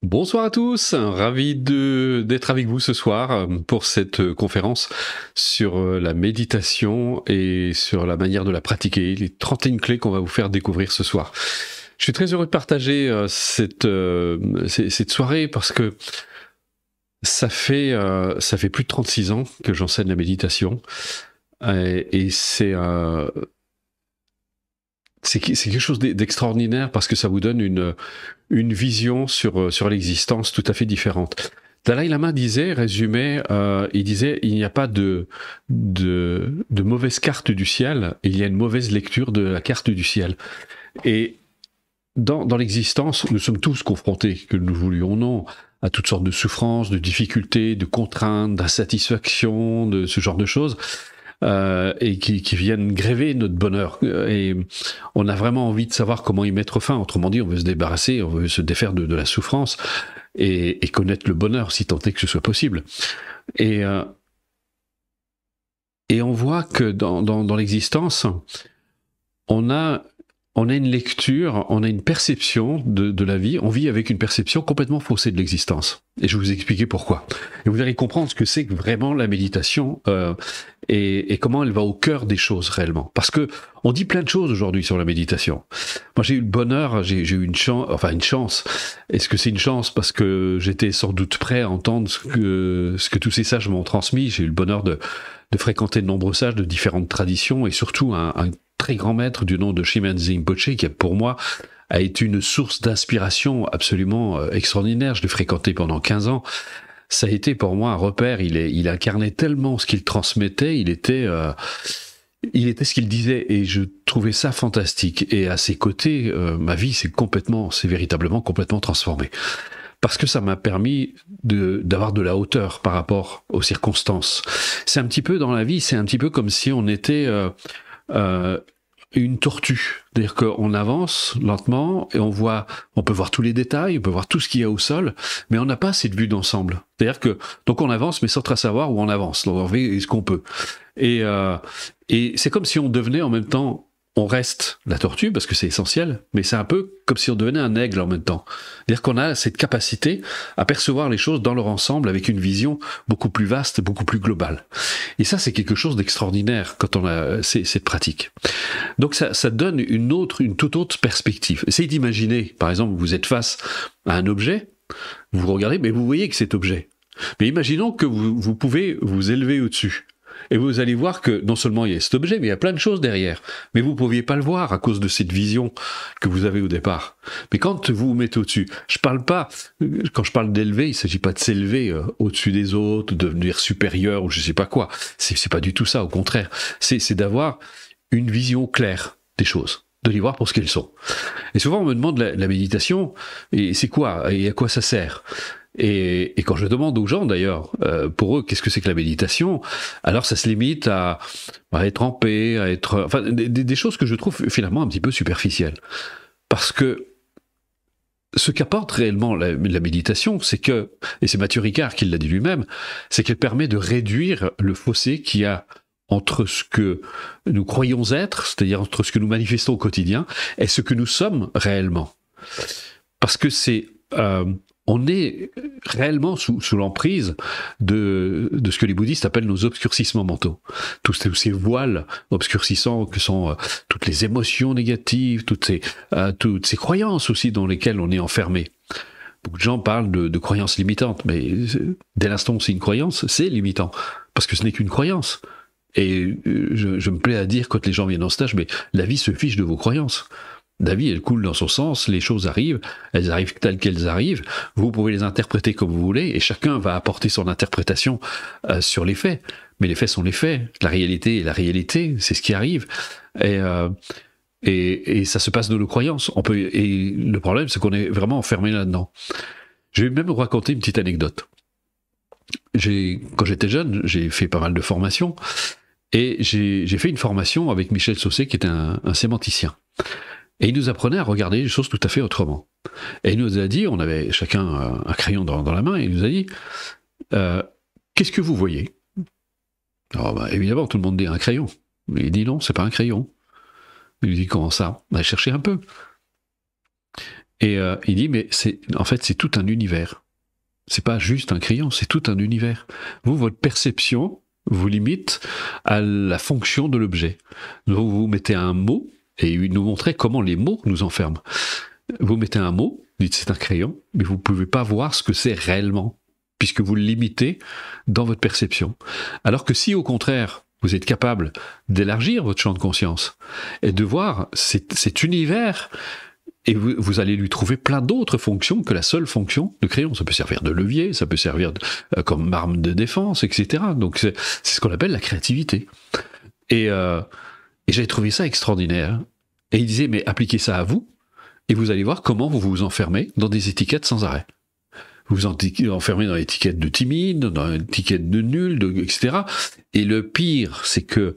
Bonsoir à tous, ravi d'être avec vous ce soir pour cette conférence sur la méditation et sur la manière de la pratiquer, les 30 lignes clés qu'on va vous faire découvrir ce soir. Je suis très heureux de partager cette soirée parce que ça fait plus de 36 ans que j'enseigne la méditation et c'est quelque chose d'extraordinaire parce que ça vous donne une vision sur l'existence tout à fait différente. Dalai Lama résumait, il disait, il n'y a pas de mauvaise carte du ciel, il y a une mauvaise lecture de la carte du ciel. Et dans l'existence, nous sommes tous confrontés, que nous voulions ou non, à toutes sortes de souffrances, de difficultés, de contraintes, d'insatisfaction, de ce genre de choses. Et qui viennent gréver notre bonheur. Et on a vraiment envie de savoir comment y mettre fin. Autrement dit, on veut se débarrasser, on veut se défaire de la souffrance et connaître le bonheur, si tant est que ce soit possible. Et on voit que dans l'existence, on a une lecture, on a une perception de la vie, on vit avec une perception complètement faussée de l'existence. Et je vais vous expliquer pourquoi. Et vous allez comprendre ce que c'est que vraiment la méditation et comment elle va au cœur des choses réellement. Parce que on dit plein de choses aujourd'hui sur la méditation. Moi j'ai eu le bonheur, j'ai eu une chance. Est-ce que c'est une chance parce que j'étais sans doute prêt à entendre ce que tous ces sages m'ont transmis. J'ai eu le bonheur de fréquenter de nombreux sages de différentes traditions et surtout un très grand maître du nom de Shimanzi Rinpoche qui pour moi a été une source d'inspiration absolument extraordinaire. Je l'ai fréquenté pendant 15 ans. Ça a été pour moi un repère. Il incarnait tellement ce qu'il transmettait. Il était ce qu'il disait et je trouvais ça fantastique. Et à ses côtés, ma vie s'est véritablement complètement transformée. Parce que ça m'a permis d'avoir de la hauteur par rapport aux circonstances. C'est un petit peu dans la vie, c'est un petit peu comme si on était une tortue. C'est-à-dire qu'on avance lentement et on peut voir tous les détails, on peut voir tout ce qu'il y a au sol, mais on n'a pas cette vue d'ensemble. C'est-à-dire que, donc on avance, mais sans très savoir où on avance. Donc on fait ce qu'on peut. Et c'est comme si on devenait en même temps, on reste la tortue parce que c'est essentiel, mais c'est un peu comme si on devenait un aigle en même temps. C'est-à-dire qu'on a cette capacité à percevoir les choses dans leur ensemble avec une vision beaucoup plus vaste, beaucoup plus globale. Et ça, c'est quelque chose d'extraordinaire quand on a cette pratique. Donc ça donne une toute autre perspective. Essayez d'imaginer, par exemple, vous êtes face à un objet, vous regardez, mais vous voyez que cet objet. Mais imaginons que vous pouvez vous élever au-dessus. Et vous allez voir que non seulement il y a cet objet, mais il y a plein de choses derrière. Mais vous ne pouviez pas le voir à cause de cette vision que vous avez au départ. Mais quand vous vous mettez au-dessus, quand je parle d'élever, il ne s'agit pas de s'élever au-dessus des autres, de devenir supérieur ou je ne sais pas quoi. C'est pas du tout ça, au contraire. C'est d'avoir une vision claire des choses, de les voir pour ce qu'elles sont. Et souvent on me demande la méditation, et c'est quoi, et à quoi ça sert ? Et quand je demande aux gens d'ailleurs, pour eux, qu'est-ce que c'est que la méditation ? Alors ça se limite à être en paix, à être... Enfin, des choses que je trouve finalement un petit peu superficielles. Parce que ce qu'apporte réellement la méditation, c'est que, et c'est Mathieu Ricard qui l'a dit lui-même, c'est qu'elle permet de réduire le fossé qu'il y a entre ce que nous croyons être, c'est-à-dire entre ce que nous manifestons au quotidien, et ce que nous sommes réellement. Parce que on est réellement sous l'emprise de ce que les bouddhistes appellent nos obscurcissements mentaux. Tous ces voiles obscurcissants que sont toutes les émotions négatives, toutes ces croyances aussi dans lesquelles on est enfermé. Beaucoup de gens parlent de croyances limitantes, mais dès l'instant où c'est une croyance, c'est limitant, parce que ce n'est qu'une croyance. Et je me plais à dire, quand les gens viennent en stage, mais la vie se fiche de vos croyances. La vie, elle coule dans son sens, les choses arrivent, elles arrivent telles qu'elles arrivent, vous pouvez les interpréter comme vous voulez, et chacun va apporter son interprétation sur les faits. Mais les faits sont les faits, la réalité est la réalité, c'est ce qui arrive. Et ça se passe de nos croyances. Et le problème, c'est qu'on est vraiment enfermé là-dedans. Je vais même vous raconter une petite anecdote. Quand j'étais jeune, j'ai fait pas mal de formations, et j'ai fait une formation avec Michel Saucé, qui est un sémanticien. Et il nous apprenait à regarder les choses tout à fait autrement. Et il nous a dit, on avait chacun un crayon dans la main, et il nous a dit, qu'est-ce que vous voyez ? Alors évidemment, tout le monde dit un crayon. Mais il dit non, c'est pas un crayon. Il lui dit, comment ça ? Cherchez un peu. Et il dit, mais en fait, c'est tout un univers. C'est pas juste un crayon, c'est tout un univers. Vous, votre perception vous limite à la fonction de l'objet. Donc, vous mettez un mot, et il nous montrait comment les mots nous enferment. Vous mettez un mot, dites c'est un crayon, mais vous ne pouvez pas voir ce que c'est réellement, puisque vous le limitez dans votre perception. Alors que si, au contraire, vous êtes capable d'élargir votre champ de conscience et de voir cet univers, et vous allez lui trouver plein d'autres fonctions que la seule fonction de crayon. Ça peut servir de levier, ça peut servir comme arme de défense, etc. Donc c'est ce qu'on appelle la créativité. Et j'avais trouvé ça extraordinaire. Et il disait, mais appliquez ça à vous, et vous allez voir comment vous vous enfermez dans des étiquettes sans arrêt. Vous vous enfermez dans l'étiquette de timide, dans l'étiquette de nul, etc. Et le pire, c'est que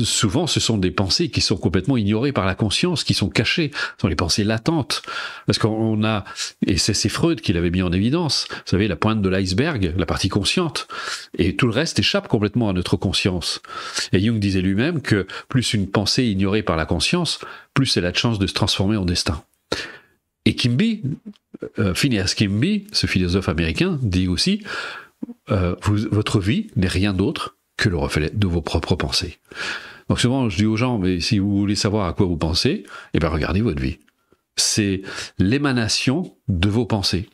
souvent, ce sont des pensées qui sont complètement ignorées par la conscience, qui sont cachées, ce sont les pensées latentes. Parce qu'on a, et c'est Freud qui l'avait mis en évidence, vous savez, la pointe de l'iceberg, la partie consciente, et tout le reste échappe complètement à notre conscience. Et Jung disait lui-même que plus une pensée est ignorée par la conscience, plus elle a de chance de se transformer en destin. Et Quimby, Phineas Quimby, ce philosophe américain, dit aussi, votre vie n'est rien d'autre que le reflet de vos propres pensées. Donc souvent, je dis aux gens, mais si vous voulez savoir à quoi vous pensez, eh bien regardez votre vie. C'est l'émanation de vos pensées.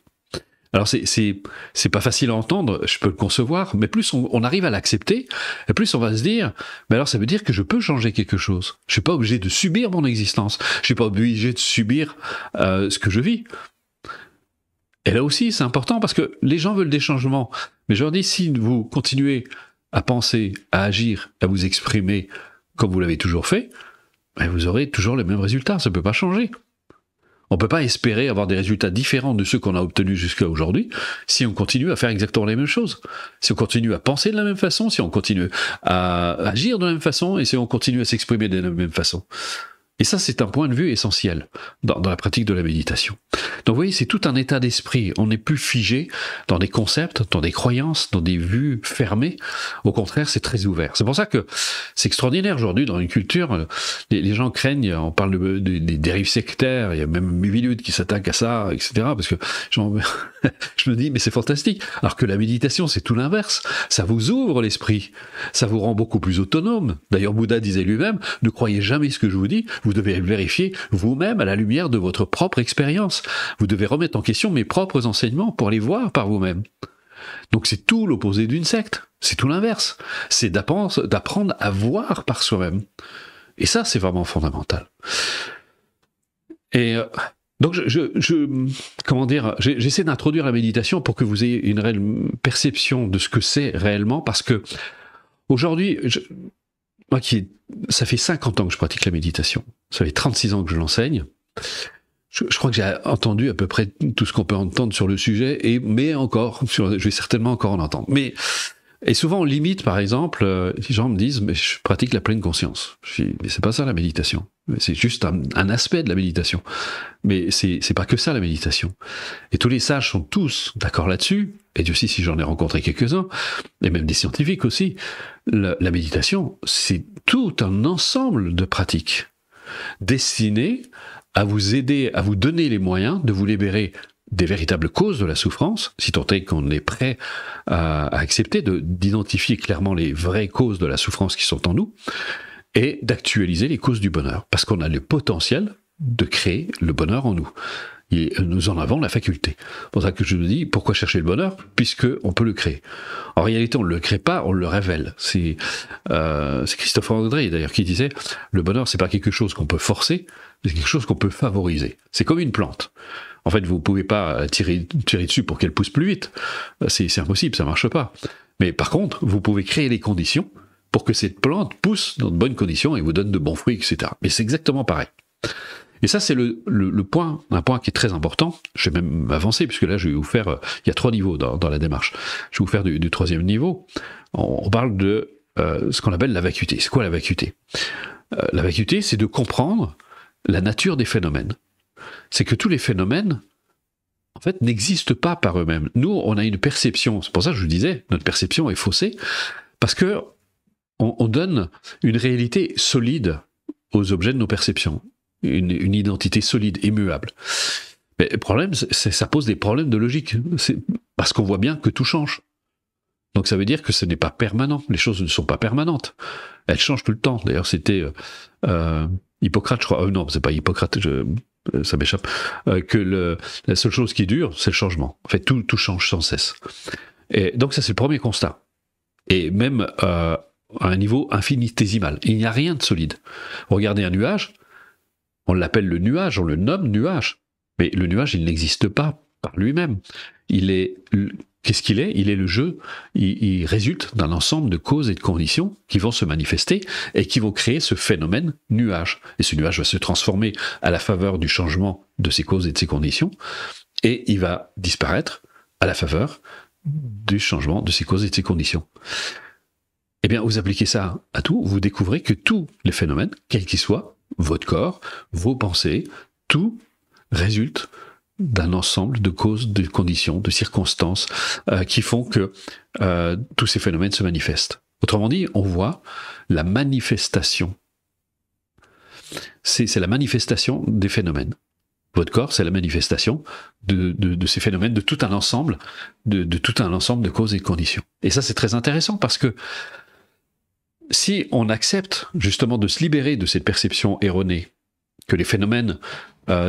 Alors c'est pas facile à entendre, je peux le concevoir, mais plus on arrive à l'accepter, et plus on va se dire, mais alors ça veut dire que je peux changer quelque chose. Je suis pas obligé de subir mon existence. Je suis pas obligé de subir ce que je vis. Et là aussi, c'est important parce que les gens veulent des changements. Mais je leur dis, si vous continuez à penser, à agir, à vous exprimer comme vous l'avez toujours fait, ben vous aurez toujours les mêmes résultats, ça ne peut pas changer. On ne peut pas espérer avoir des résultats différents de ceux qu'on a obtenus jusqu'à aujourd'hui si on continue à faire exactement les mêmes choses. Si on continue à penser de la même façon, si on continue à agir de la même façon, et si on continue à s'exprimer de la même façon. Et ça, c'est un point de vue essentiel dans la pratique de la méditation. Donc vous voyez, c'est tout un état d'esprit. On n'est plus figé dans des concepts, dans des croyances, dans des vues fermées. Au contraire, c'est très ouvert. C'est pour ça que c'est extraordinaire aujourd'hui dans une culture. Les gens craignent, on parle des dérives sectaires, il y a même Miviludes qui s'attaquent à ça, etc. Parce que je me dis, mais c'est fantastique. Alors que la méditation, c'est tout l'inverse. Ça vous ouvre l'esprit. Ça vous rend beaucoup plus autonome. D'ailleurs, Bouddha disait lui-même, ne croyez jamais ce que je vous dis, vous devez le vérifier vous-même à la lumière de votre propre expérience. Vous devez remettre en question mes propres enseignements pour les voir par vous-même. Donc c'est tout l'opposé d'une secte. C'est tout l'inverse. C'est d'apprendre à voir par soi-même. Et ça, c'est vraiment fondamental. Et donc, comment dire, j'essaie d'introduire la méditation pour que vous ayez une réelle perception de ce que c'est réellement, parce que aujourd'hui, moi ça fait 50 ans que je pratique la méditation. Ça fait 36 ans que je l'enseigne. Je crois que j'ai entendu à peu près tout ce qu'on peut entendre sur le sujet, mais encore, je vais certainement encore en entendre. Et souvent on limite, par exemple, les gens me disent, mais je pratique la pleine conscience. Je dis, mais c'est pas ça la méditation. C'est juste un aspect de la méditation. Mais c'est pas que ça la méditation. Et tous les sages sont tous d'accord là-dessus, et Dieu sait si j'en ai rencontré quelques-uns, et même des scientifiques aussi. La méditation, c'est tout un ensemble de pratiques destinées à vous aider, à vous donner les moyens de vous libérer des véritables causes de la souffrance, si tant est qu'on est prêt à accepter d'identifier clairement les vraies causes de la souffrance qui sont en nous, et d'actualiser les causes du bonheur, parce qu'on a le potentiel de créer le bonheur en nous. Et nous en avons la faculté. C'est pour ça que je vous dis, pourquoi chercher le bonheur? Puisqu'on peut le créer. En réalité, on ne le crée pas, on le révèle. C'est Christophe André, d'ailleurs, qui disait, le bonheur, c'est pas quelque chose qu'on peut forcer, c'est quelque chose qu'on peut favoriser. C'est comme une plante. En fait, vous ne pouvez pas tirer dessus pour qu'elle pousse plus vite. C'est impossible, ça ne marche pas. Mais par contre, vous pouvez créer les conditions pour que cette plante pousse dans de bonnes conditions et vous donne de bons fruits, etc. Mais c'est exactement pareil. Et ça, c'est un point qui est très important. Je vais même avancer, puisque là, je vais vous faire... il y a 3 niveaux dans la démarche. Je vais vous faire du 3e niveau. On parle de ce qu'on appelle la vacuité. C'est quoi la vacuité? La vacuité, c'est de comprendre la nature des phénomènes. C'est que tous les phénomènes, en fait, n'existent pas par eux-mêmes. Nous, on a une perception. C'est pour ça que je vous disais, notre perception est faussée, parce que on donne une réalité solide aux objets de nos perceptions. une identité solide, immuable. Mais le problème, ça pose des problèmes de logique. C'est parce qu'on voit bien que tout change. Donc ça veut dire que ce n'est pas permanent. Les choses ne sont pas permanentes. Elles changent tout le temps. D'ailleurs, c'était Hippocrate, je crois. Non, c'est pas Hippocrate, ça m'échappe. Que la seule chose qui dure, c'est le changement. En fait, tout change sans cesse. Et donc ça, c'est le premier constat. Et même à un niveau infinitésimal. Il n'y a rien de solide. Regardez un nuage, on l'appelle le nuage, on le nomme nuage. Mais le nuage, il n'existe pas par lui-même. Qu'est-ce qu'il est? Il est le jeu. Il résulte d'un ensemble de causes et de conditions qui vont se manifester et qui vont créer ce phénomène nuage. Et ce nuage va se transformer à la faveur du changement de ces causes et de ces conditions, et il va disparaître à la faveur du changement de ces causes et de ces conditions. Eh bien, vous appliquez ça à tout, vous découvrez que tous les phénomènes, quels qu'ils soient, votre corps, vos pensées, tout résulte d'un ensemble de causes, de conditions, de circonstances qui font que tous ces phénomènes se manifestent. Autrement dit, on voit la manifestation. C'est la manifestation des phénomènes. Votre corps, c'est la manifestation de ces phénomènes, de tout un ensemble, de tout un ensemble de causes et de conditions. Et ça, c'est très intéressant parce que si on accepte justement de se libérer de cette perception erronée, que les phénomènes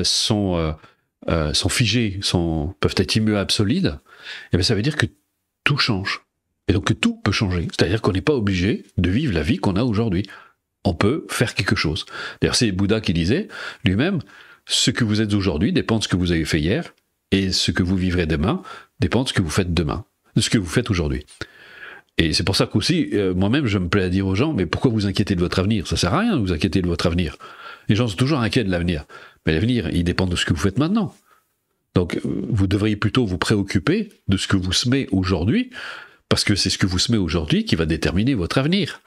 sont figés, peuvent être immuables, solides, et bien ça veut dire que tout change. Et donc que tout peut changer. C'est-à-dire qu'on n'est pas obligé de vivre la vie qu'on a aujourd'hui. On peut faire quelque chose. D'ailleurs, c'est Bouddha qui disait lui-même, ce que vous êtes aujourd'hui dépend de ce que vous avez fait hier, et ce que vous vivrez demain dépend de ce que vous faites demain, de ce que vous faites aujourd'hui. Et c'est pour ça qu'aussi, moi-même, je me plais à dire aux gens, mais pourquoi vous inquiétez de votre avenir? Ça sert à rien de vous inquiéter de votre avenir. Les gens sont toujours inquiets de l'avenir. Mais l'avenir, il dépend de ce que vous faites maintenant. Donc, vous devriez plutôt vous préoccuper de ce que vous semez aujourd'hui, parce que c'est ce que vous semez aujourd'hui qui va déterminer votre avenir.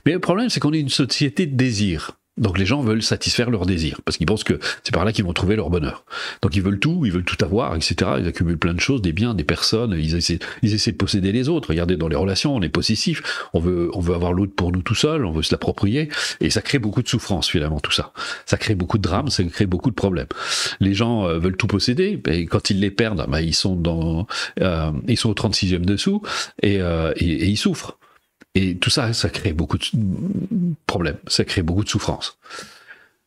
Mais le problème, c'est qu'on est une société de désir. Donc les gens veulent satisfaire leurs désirs, parce qu'ils pensent que c'est par là qu'ils vont trouver leur bonheur. Donc ils veulent tout avoir, etc. Ils accumulent plein de choses, des biens, des personnes, ils essaient de posséder les autres. Regardez, dans les relations, on est possessif, on veut avoir l'autre pour nous tout seul, on veut se l'approprier, et ça crée beaucoup de souffrance finalement, tout ça. Ça crée beaucoup de drames, ça crée beaucoup de problèmes. Les gens veulent tout posséder, et quand ils les perdent, bah, ils sont au 36e dessous, et ils souffrent. Et tout ça, ça crée beaucoup de problèmes, ça crée beaucoup de souffrance.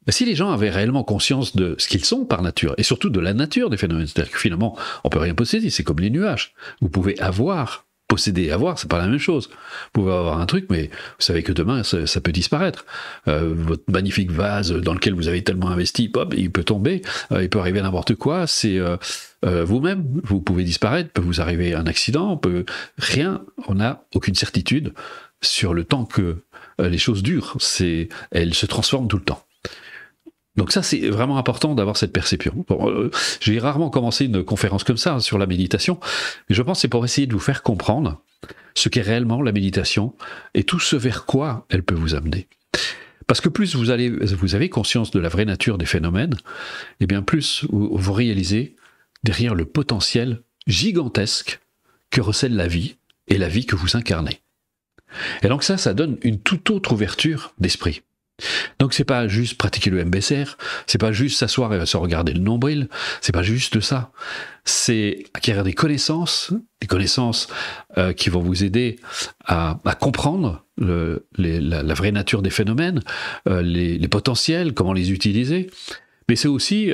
Mais si les gens avaient réellement conscience de ce qu'ils sont par nature, et surtout de la nature des phénomènes, c'est-à-dire que finalement, on peut rien posséder, c'est comme les nuages. Vous pouvez posséder et avoir, c'est pas la même chose. Vous pouvez avoir un truc, mais vous savez que demain, ça peut disparaître. Votre magnifique vase dans lequel vous avez tellement investi, pop, il peut tomber, il peut arriver n'importe quoi, c'est... vous-même, vous pouvez disparaître, peut vous arriver un accident, rien, on n'a aucune certitude sur le temps que les choses durent, elles se transforment tout le temps. Donc ça, c'est vraiment important d'avoir cette perception. Bon, j'ai rarement commencé une conférence comme ça sur la méditation, mais je pense que c'est pour essayer de vous faire comprendre ce qu'est réellement la méditation et tout ce vers quoi elle peut vous amener. Parce que plus vous avez conscience de la vraie nature des phénomènes, et bien plus vous réalisez derrière le potentiel gigantesque que recèle la vie et la vie que vous incarnez. Et donc ça donne une toute autre ouverture d'esprit. Donc c'est pas juste pratiquer le MBSR, c'est pas juste s'asseoir et se regarder le nombril, c'est pas juste ça. C'est acquérir des connaissances qui vont vous aider à comprendre la vraie nature des phénomènes, les potentiels, comment les utiliser. Mais c'est aussi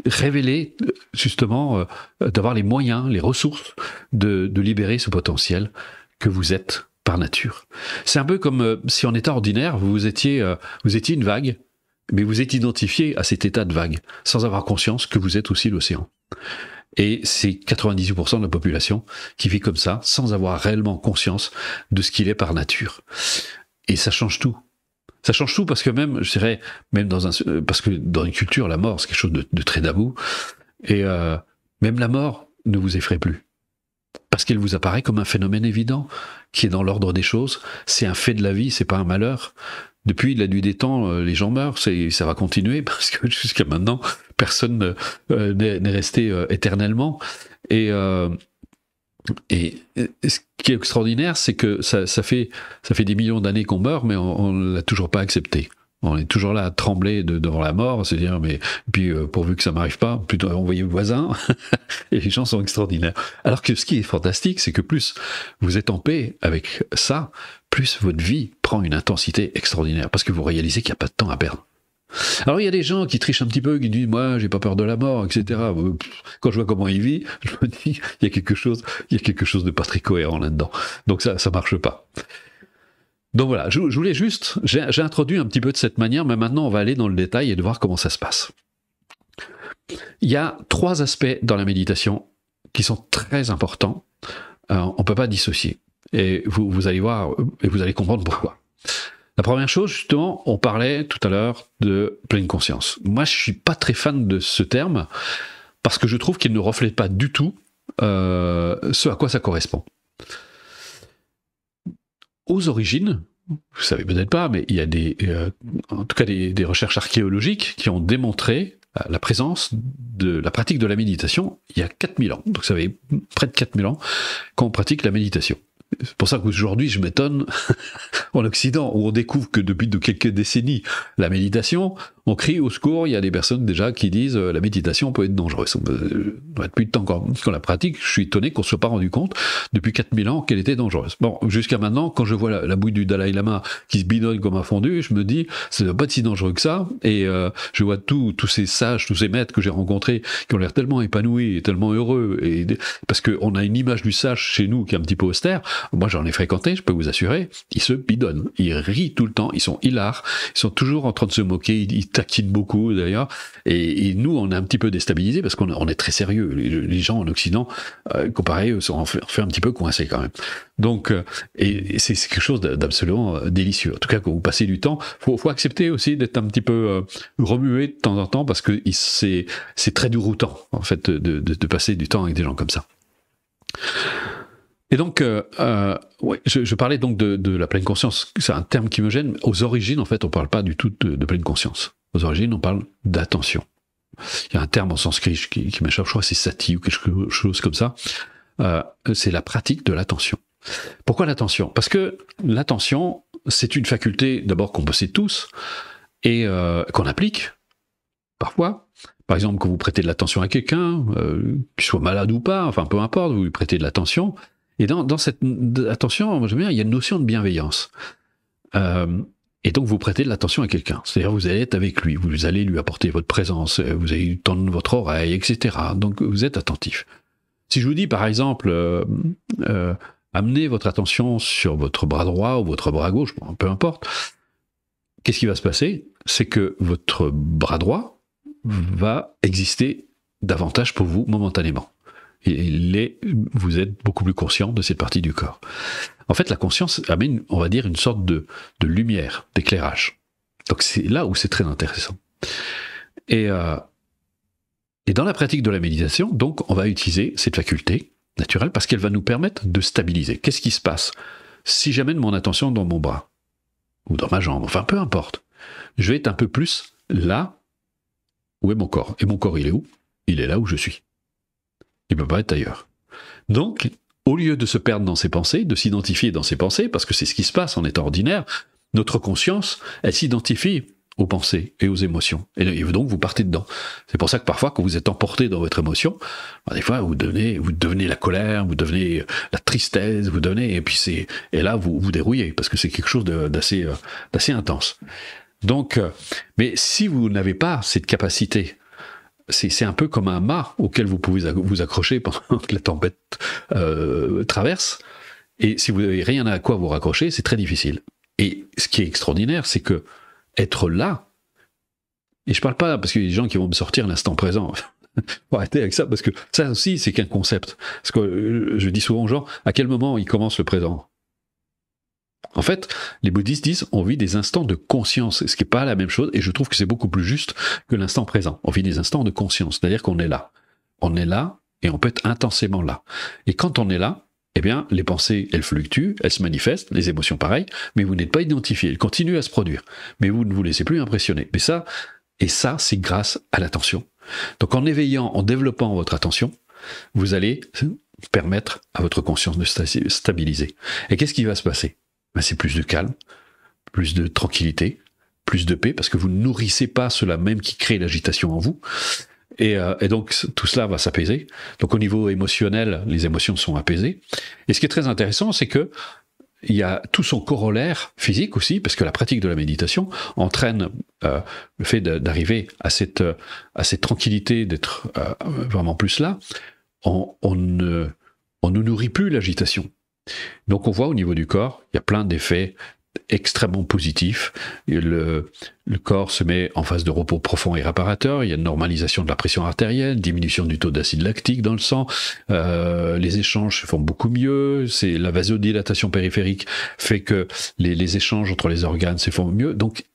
révéler, justement, d'avoir les moyens, les ressources de libérer ce potentiel que vous êtes par nature. C'est un peu comme si en état ordinaire, vous étiez une vague, mais vous êtes identifié à cet état de vague, sans avoir conscience que vous êtes aussi l'océan. Et c'est 98% de la population qui vit comme ça, sans avoir réellement conscience de ce qu'il est par nature. Et ça change tout. Ça change tout parce que même, je dirais, parce que dans une culture, la mort, c'est quelque chose de très tabou. Et même la mort ne vous effraie plus. Parce qu'elle vous apparaît comme un phénomène évident, qui est dans l'ordre des choses. C'est un fait de la vie, c'est pas un malheur. Depuis la nuit des temps, les gens meurent, ça va continuer, parce que jusqu'à maintenant, personne n'est resté éternellement. Et ce qui est extraordinaire, c'est que ça fait des millions d'années qu'on meurt, mais on ne l'a toujours pas accepté. On est toujours là à trembler devant la mort, à se dire, mais puis pourvu que ça m'arrive pas, plutôt envoyer le voisin. Et les gens sont extraordinaires. Alors que ce qui est fantastique, c'est que plus vous êtes en paix avec ça, plus votre vie prend une intensité extraordinaire, parce que vous réalisez qu'il n'y a pas de temps à perdre. Alors il y a des gens qui trichent un petit peu, qui disent moi j'ai pas peur de la mort, etc. Quand je vois comment il vit, je me dis il y a quelque chose de pas très cohérent là-dedans. Donc ça marche pas. Donc voilà, je voulais juste, j'ai introduit un petit peu de cette manière, mais maintenant on va aller dans le détail et de voir comment ça se passe. Il y a 3 aspects dans la méditation qui sont très importants. On ne peut pas dissocier. Et vous allez voir, et vous allez comprendre pourquoi. La première chose, justement, on parlait tout à l'heure de pleine conscience. Moi, je ne suis pas très fan de ce terme, parce que je trouve qu'il ne reflète pas du tout ce à quoi ça correspond. Aux origines, vous savez peut-être pas, mais il y a en tout cas des recherches archéologiques qui ont démontré la présence de la pratique de la méditation il y a 4000 ans. Donc ça fait près de 4000 ans qu'on pratique la méditation. C'est pour ça qu'aujourd'hui, je m'étonne, en Occident, où on découvre que depuis de quelques décennies, la méditation, on crie au secours, il y a des personnes déjà qui disent la méditation peut être dangereuse. Depuis le temps qu'on la pratique, je suis étonné qu'on ne se soit pas rendu compte, depuis 4000 ans, qu'elle était dangereuse. Bon, jusqu'à maintenant, quand je vois la bouille du Dalai Lama qui se bidonne comme un fondu, je me dis, ça ne doit pas être si dangereux que ça, et je vois tous ces sages, tous ces maîtres que j'ai rencontrés, qui ont l'air tellement épanouis, et tellement heureux, parce qu'on a une image du sage chez nous qui est un petit peu austère. Moi, j'en ai fréquenté, je peux vous assurer, ils se bidonnent, ils rient tout le temps, ils sont hilars, ils sont toujours en train de se moquer, ils taquinent beaucoup d'ailleurs, et nous, on est un petit peu déstabilisés parce qu'on est très sérieux. Les gens en Occident, comparé, on fait un petit peu coincés quand même. Donc, et c'est quelque chose d'absolument délicieux. En tout cas, quand vous passez du temps, faut accepter aussi d'être un petit peu remué de temps en temps, parce que c'est très déroutant, en fait, de passer du temps avec des gens comme ça. Et donc, ouais, je parlais donc de la pleine conscience. C'est un terme qui me gêne. Aux origines, en fait, on ne parle pas du tout de pleine conscience. Aux origines, on parle d'attention. Il y a un terme en sanskrit qui m'échappe, je crois que c'est sati ou quelque chose comme ça. C'est la pratique de l'attention. Pourquoi l'attention? Parce que l'attention, c'est une faculté d'abord qu'on possède tous et qu'on applique parfois. Par exemple, quand vous prêtez de l'attention à quelqu'un, qu'il soit malade ou pas, enfin peu importe, vous lui prêtez de l'attention. Et dans cette attention, moi j'aime bien, il y a une notion de bienveillance. Et donc vous prêtez de l'attention à quelqu'un. C'est-à-dire vous allez être avec lui, vous allez lui apporter votre présence, vous allez lui tendre votre oreille, etc. Donc vous êtes attentif. Si je vous dis par exemple, amenez votre attention sur votre bras droit ou votre bras gauche, bon, peu importe, qu'est-ce qui va se passer? C'est que votre bras droit va exister davantage pour vous momentanément. Et vous êtes beaucoup plus conscient de cette partie du corps. En fait, la conscience amène, on va dire, une sorte de lumière, d'éclairage. Donc c'est là où c'est très intéressant. Et dans la pratique de la méditation, donc, on va utiliser cette faculté naturelle parce qu'elle va nous permettre de stabiliser. Qu'est-ce qui se passe si j'amène mon attention dans mon bras ou dans ma jambe, enfin peu importe, je vais être un peu plus là où est mon corps. Et mon corps, il est où? Il est là où je suis. Il ne peut pas être ailleurs. Donc, au lieu de se perdre dans ses pensées, de s'identifier dans ses pensées, parce que c'est ce qui se passe en état ordinaire, notre conscience, elle s'identifie aux pensées et aux émotions. Et donc, vous partez dedans. C'est pour ça que parfois, quand vous êtes emporté dans votre émotion, des fois, vous devenez la colère, vous devenez la tristesse, et là, vous dérouillez, parce que c'est quelque chose d'assez intense. Donc, mais si vous n'avez pas cette capacité, c'est un peu comme un mât auquel vous pouvez vous accrocher pendant que la tempête traverse, et si vous n'avez rien à quoi vous raccrocher, c'est très difficile. Et ce qui est extraordinaire, c'est que être là, et je parle pas, parce qu'il y a des gens qui vont me sortir l'instant présent, faut arrêter avec ça, parce que ça aussi, c'est qu'un concept. Parce que je dis souvent aux gens, à quel moment il commence le présent? En fait, les bouddhistes disent on vit des instants de conscience, ce qui n'est pas la même chose, et je trouve que c'est beaucoup plus juste que l'instant présent. On vit des instants de conscience, c'est-à-dire qu'on est là. On est là, et on peut être intensément là. Et quand on est là, eh bien, les pensées, elles fluctuent, elles se manifestent, les émotions pareilles, mais vous n'êtes pas identifié, elles continuent à se produire. Mais vous ne vous laissez plus impressionner. Mais ça, c'est grâce à l'attention. Donc en éveillant, en développant votre attention, vous allez permettre à votre conscience de se stabiliser. Et qu'est-ce qui va se passer? Ben, c'est plus de calme, plus de tranquillité, plus de paix, parce que vous ne nourrissez pas cela même qui crée l'agitation en vous. Et donc, tout cela va s'apaiser. Donc, au niveau émotionnel, les émotions sont apaisées. Et ce qui est très intéressant, c'est que il y a tout son corollaire physique aussi, parce que la pratique de la méditation entraîne le fait d'arriver à cette tranquillité, d'être vraiment plus là. On ne nourrit plus l'agitation. Donc, on voit au niveau du corps, il y a plein d'effets extrêmement positif. Le corps se met en phase de repos profond et réparateur. Il y a une normalisation de la pression artérielle, diminution du taux d'acide lactique dans le sang. Les échanges se font beaucoup mieux. C'est la vasodilatation périphérique fait que les échanges entre les organes se font mieux. Donc,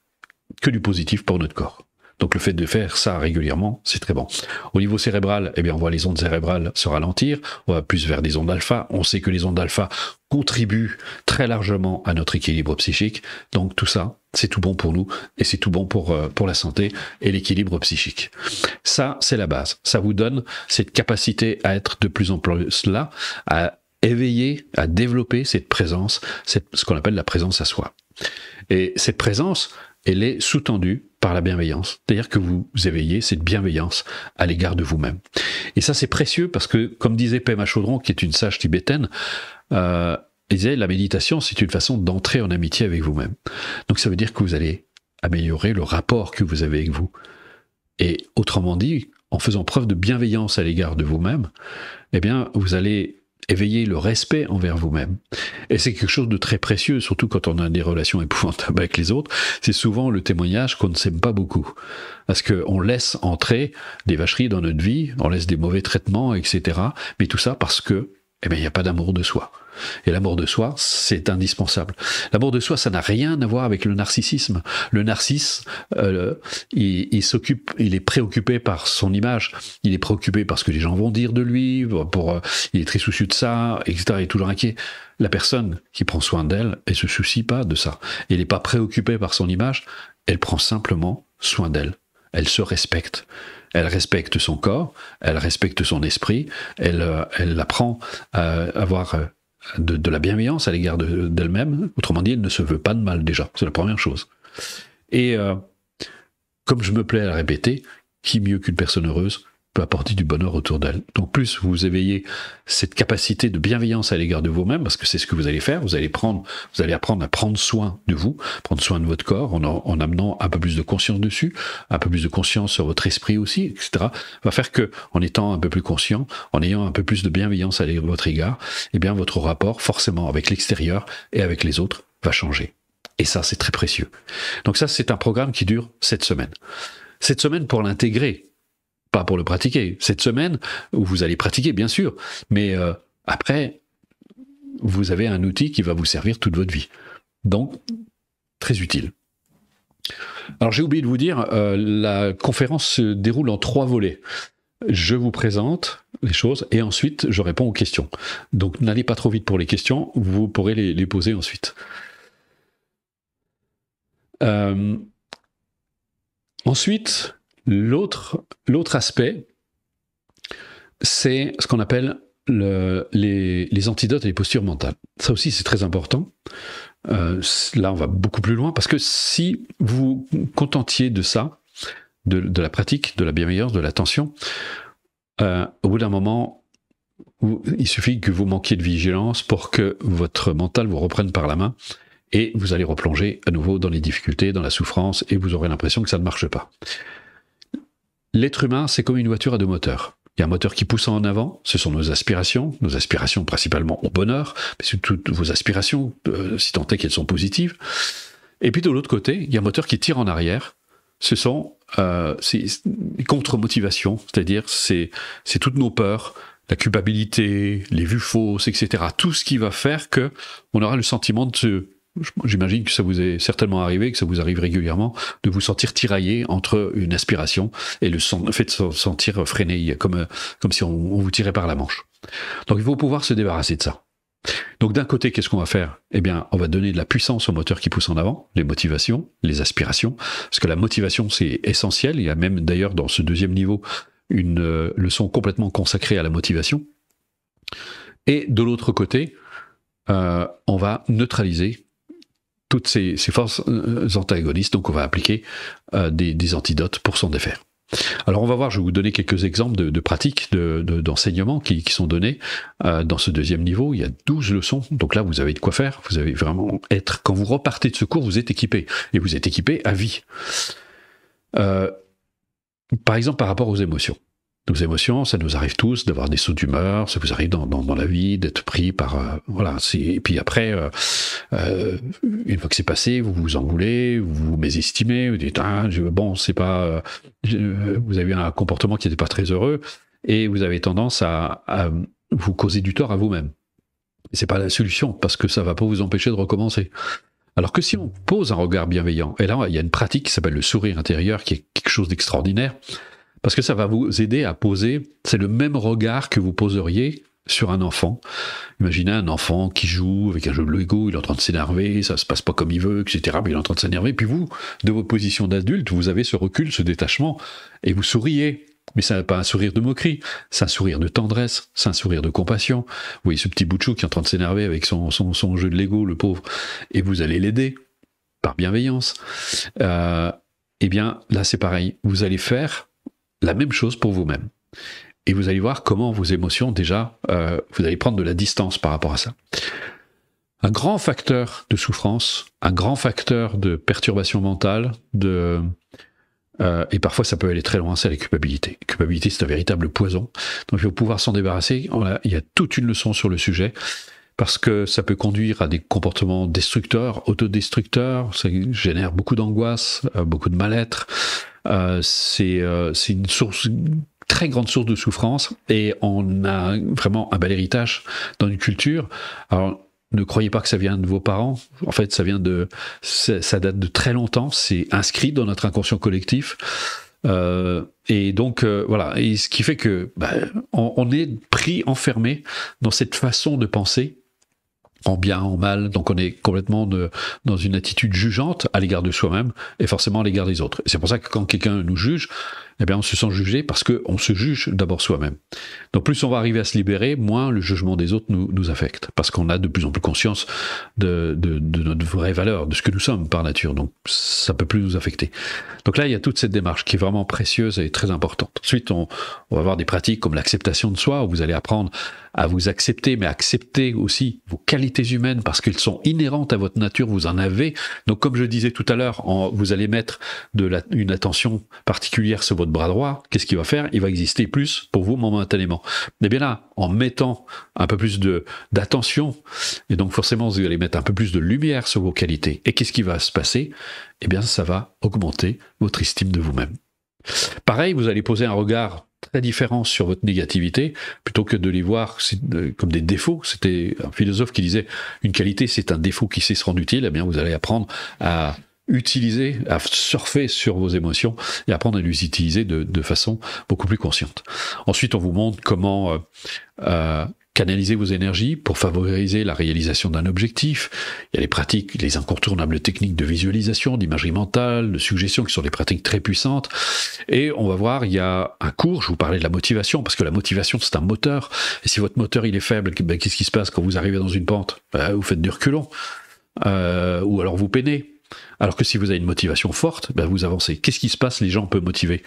que du positif pour notre corps. Donc le fait de faire ça régulièrement, c'est très bon. Au niveau cérébral, eh bien, on voit les ondes cérébrales se ralentir, on va plus vers des ondes alpha. On sait que les ondes alpha contribuent très largement à notre équilibre psychique. Donc tout ça, c'est tout bon pour nous et c'est tout bon pour la santé et l'équilibre psychique. Ça, c'est la base. Ça vous donne cette capacité à être de plus en plus là, à éveiller, à développer cette présence, ce qu'on appelle la présence à soi. Et cette présence, elle est sous-tendue par la bienveillance. C'est-à-dire que vous éveillez cette bienveillance à l'égard de vous-même. Et ça, c'est précieux parce que, comme disait Pema Chodron, qui est une sage tibétaine, elle disait, la méditation, c'est une façon d'entrer en amitié avec vous-même. Donc ça veut dire que vous allez améliorer le rapport que vous avez avec vous. Et autrement dit, en faisant preuve de bienveillance à l'égard de vous-même, eh bien, vous allez éveiller le respect envers vous-même. Et c'est quelque chose de très précieux, surtout quand on a des relations épouvantables avec les autres. C'est souvent le témoignage qu'on ne s'aime pas beaucoup. Parce qu'on laisse entrer des vacheries dans notre vie, on laisse des mauvais traitements, etc. Mais tout ça parce que, eh bien, il n'y a pas d'amour de soi. Et l'amour de soi, c'est indispensable. L'amour de soi, ça n'a rien à voir avec le narcissisme. Le narcisse, il est préoccupé par son image, il est préoccupé par ce que les gens vont dire de lui, il est très soucieux de ça, etc. Il est toujours inquiet. La personne qui prend soin d'elle, elle se soucie pas de ça. Elle n'est pas préoccupée par son image, elle prend simplement soin d'elle. Elle se respecte. Elle respecte son corps, elle respecte son esprit, elle apprend à avoir de la bienveillance à l'égard d'elle-même. Autrement dit, elle ne se veut pas de mal déjà. C'est la première chose. Et comme je me plais à le répéter, qui mieux qu'une personne heureuse peut apporter du bonheur autour d'elle. Donc plus vous éveillez cette capacité de bienveillance à l'égard de vous-même, parce que c'est ce que vous allez faire, vous allez apprendre à prendre soin de vous, prendre soin de votre corps, en amenant un peu plus de conscience dessus, un peu plus de conscience sur votre esprit aussi, etc. Va faire que, en étant un peu plus conscient, en ayant un peu plus de bienveillance à votre égard, eh bien votre rapport, forcément, avec l'extérieur et avec les autres, va changer. Et ça, c'est très précieux. Donc ça, c'est un programme qui dure 7 semaines. 7 semaines pour l'intégrer, pas pour le pratiquer. Cette semaine, où vous allez pratiquer, bien sûr, mais après, vous avez un outil qui va vous servir toute votre vie. Donc, très utile. Alors, j'ai oublié de vous dire, la conférence se déroule en 3 volets. Je vous présente les choses et ensuite, je réponds aux questions. Donc, n'allez pas trop vite pour les questions, vous pourrez les poser ensuite. Ensuite, l'autre aspect, c'est ce qu'on appelle les antidotes et les postures mentales. Ça aussi, c'est très important. Là, on va beaucoup plus loin, parce que si vous vous contentiez de ça, de la pratique, de la bienveillance, de l'attention, au bout d'un moment, il suffit que vous manquiez de vigilance pour que votre mental vous reprenne par la main, et vous allez replonger à nouveau dans les difficultés, dans la souffrance, et vous aurez l'impression que ça ne marche pas. L'être humain, c'est comme une voiture à 2 moteurs. Il y a un moteur qui pousse en avant, ce sont nos aspirations principalement au bonheur, mais c'est toutes vos aspirations, si tant est qu'elles sont positives. Et puis de l'autre côté, il y a un moteur qui tire en arrière, ce sont les contre-motivations, c'est-à-dire c'est toutes nos peurs, la culpabilité, les vues fausses, etc. Tout ce qui va faire que on aura le sentiment de j'imagine que ça vous est certainement arrivé, que ça vous arrive régulièrement, de vous sentir tiraillé entre une aspiration et le fait de se sentir freiné, comme si on vous tirait par la manche. Donc il faut pouvoir se débarrasser de ça. Donc d'un côté, qu'est-ce qu'on va faire ? Eh bien, on va donner de la puissance au moteur qui pousse en avant, les motivations, les aspirations, parce que la motivation, c'est essentiel. Il y a même d'ailleurs dans ce 2e niveau une leçon complètement consacrée à la motivation. Et de l'autre côté, on va neutraliser toutes ces forces antagonistes, donc on va appliquer des antidotes pour s'en défaire. Alors on va voir, je vais vous donner quelques exemples de pratiques d'enseignement qui sont données dans ce deuxième niveau. Il y a 12 leçons, donc là vous avez de quoi faire, vous avez vraiment quand vous repartez de ce cours, vous êtes équipé, et vous êtes équipé à vie. Par exemple, par rapport aux émotions. Nos émotions, ça nous arrive tous d'avoir des sauts d'humeur, ça vous arrive dans la vie, d'être pris par... voilà, et puis après, une fois que c'est passé, vous vous en voulez, vous vous mésestimez, vous dites, bon, c'est pas... vous avez un comportement qui n'était pas très heureux, et vous avez tendance à vous causer du tort à vous-même. Et c'est pas la solution, parce que ça va pas vous empêcher de recommencer. Alors que si on pose un regard bienveillant, et là, il y a une pratique qui s'appelle le sourire intérieur, qui est quelque chose d'extraordinaire, parce que ça va vous aider à poser, c'est le même regard que vous poseriez sur un enfant. Imaginez un enfant qui joue avec un jeu de Lego, il est en train de s'énerver, ça se passe pas comme il veut, etc. Mais il est en train de s'énerver. Puis vous, de votre position d'adulte, vous avez ce recul, ce détachement, et vous souriez. Mais ce n'est pas un sourire de moquerie, c'est un sourire de tendresse, c'est un sourire de compassion. Vous voyez ce petit bout de chou qui est en train de s'énerver avec son jeu de Lego, le pauvre, et vous allez l'aider, par bienveillance. Eh bien, là c'est pareil, vous allez faire la même chose pour vous-même. Et vous allez voir comment vos émotions, déjà, vous allez prendre de la distance par rapport à ça. Un grand facteur de souffrance, un grand facteur de perturbation mentale, et parfois ça peut aller très loin, c'est la culpabilité. La culpabilité, c'est un véritable poison. Donc il faut pouvoir s'en débarrasser. Il y a toute une leçon sur le sujet, parce que ça peut conduire à des comportements destructeurs, autodestructeurs, ça génère beaucoup d'angoisse, beaucoup de mal-être. C'est une très grande source de souffrance, et on a vraiment un bel héritage dans une culture. Alors, ne croyez pas que ça vient de vos parents. En fait, ça date de très longtemps. C'est inscrit dans notre inconscient collectif. Et donc, voilà. Et ce qui fait que on est enfermé dans cette façon de penser, en bien, en mal. Donc, on est complètement dans une attitude jugeante à l'égard de soi-même et forcément à l'égard des autres. Et c'est pour ça que quand quelqu'un nous juge, eh bien, on se sent jugé parce qu'on se juge d'abord soi-même. Donc, plus on va arriver à se libérer, moins le jugement des autres nous affecte, parce qu'on a de plus en plus conscience de notre vraie valeur, de ce que nous sommes par nature. Donc, ça peut plus nous affecter. Donc là, il y a toute cette démarche qui est vraiment précieuse et très importante. Ensuite, on va avoir des pratiques comme l'acceptation de soi, où vous allez apprendre à vous accepter, mais accepter aussi vos qualités humaines, parce qu'elles sont inhérentes à votre nature, vous en avez. Donc, comme je disais tout à l'heure, vous allez mettre une attention particulière sur votre bras droit. Qu'est-ce qu'il va faire? Il va exister plus pour vous momentanément. Mais bien là, en mettant un peu plus d'attention, et donc forcément vous allez mettre un peu plus de lumière sur vos qualités, et qu'est-ce qui va se passer? Eh bien ça va augmenter votre estime de vous-même. Pareil, vous allez poser un regard très différent sur votre négativité, plutôt que de les voir comme des défauts. C'était un philosophe qui disait une qualité c'est un défaut qui sait se rendre utile. Eh bien vous allez apprendre à utiliser, à surfer sur vos émotions et apprendre à les utiliser de façon beaucoup plus consciente. Ensuite, on vous montre comment canaliser vos énergies pour favoriser la réalisation d'un objectif. Il y a les pratiques, les incontournables techniques de visualisation, d'imagerie mentale, de suggestion, qui sont des pratiques très puissantes. Et on va voir, il y a un cours, je vous parlais de la motivation, parce que la motivation, c'est un moteur. Et si votre moteur, il est faible, qu'est-ce qui se passe quand vous arrivez dans une pente? Vous faites du reculon. Ou alors vous peinez. Alors que si vous avez une motivation forte, vous avancez. Qu'est-ce qui se passe? Les gens peuvent motiver.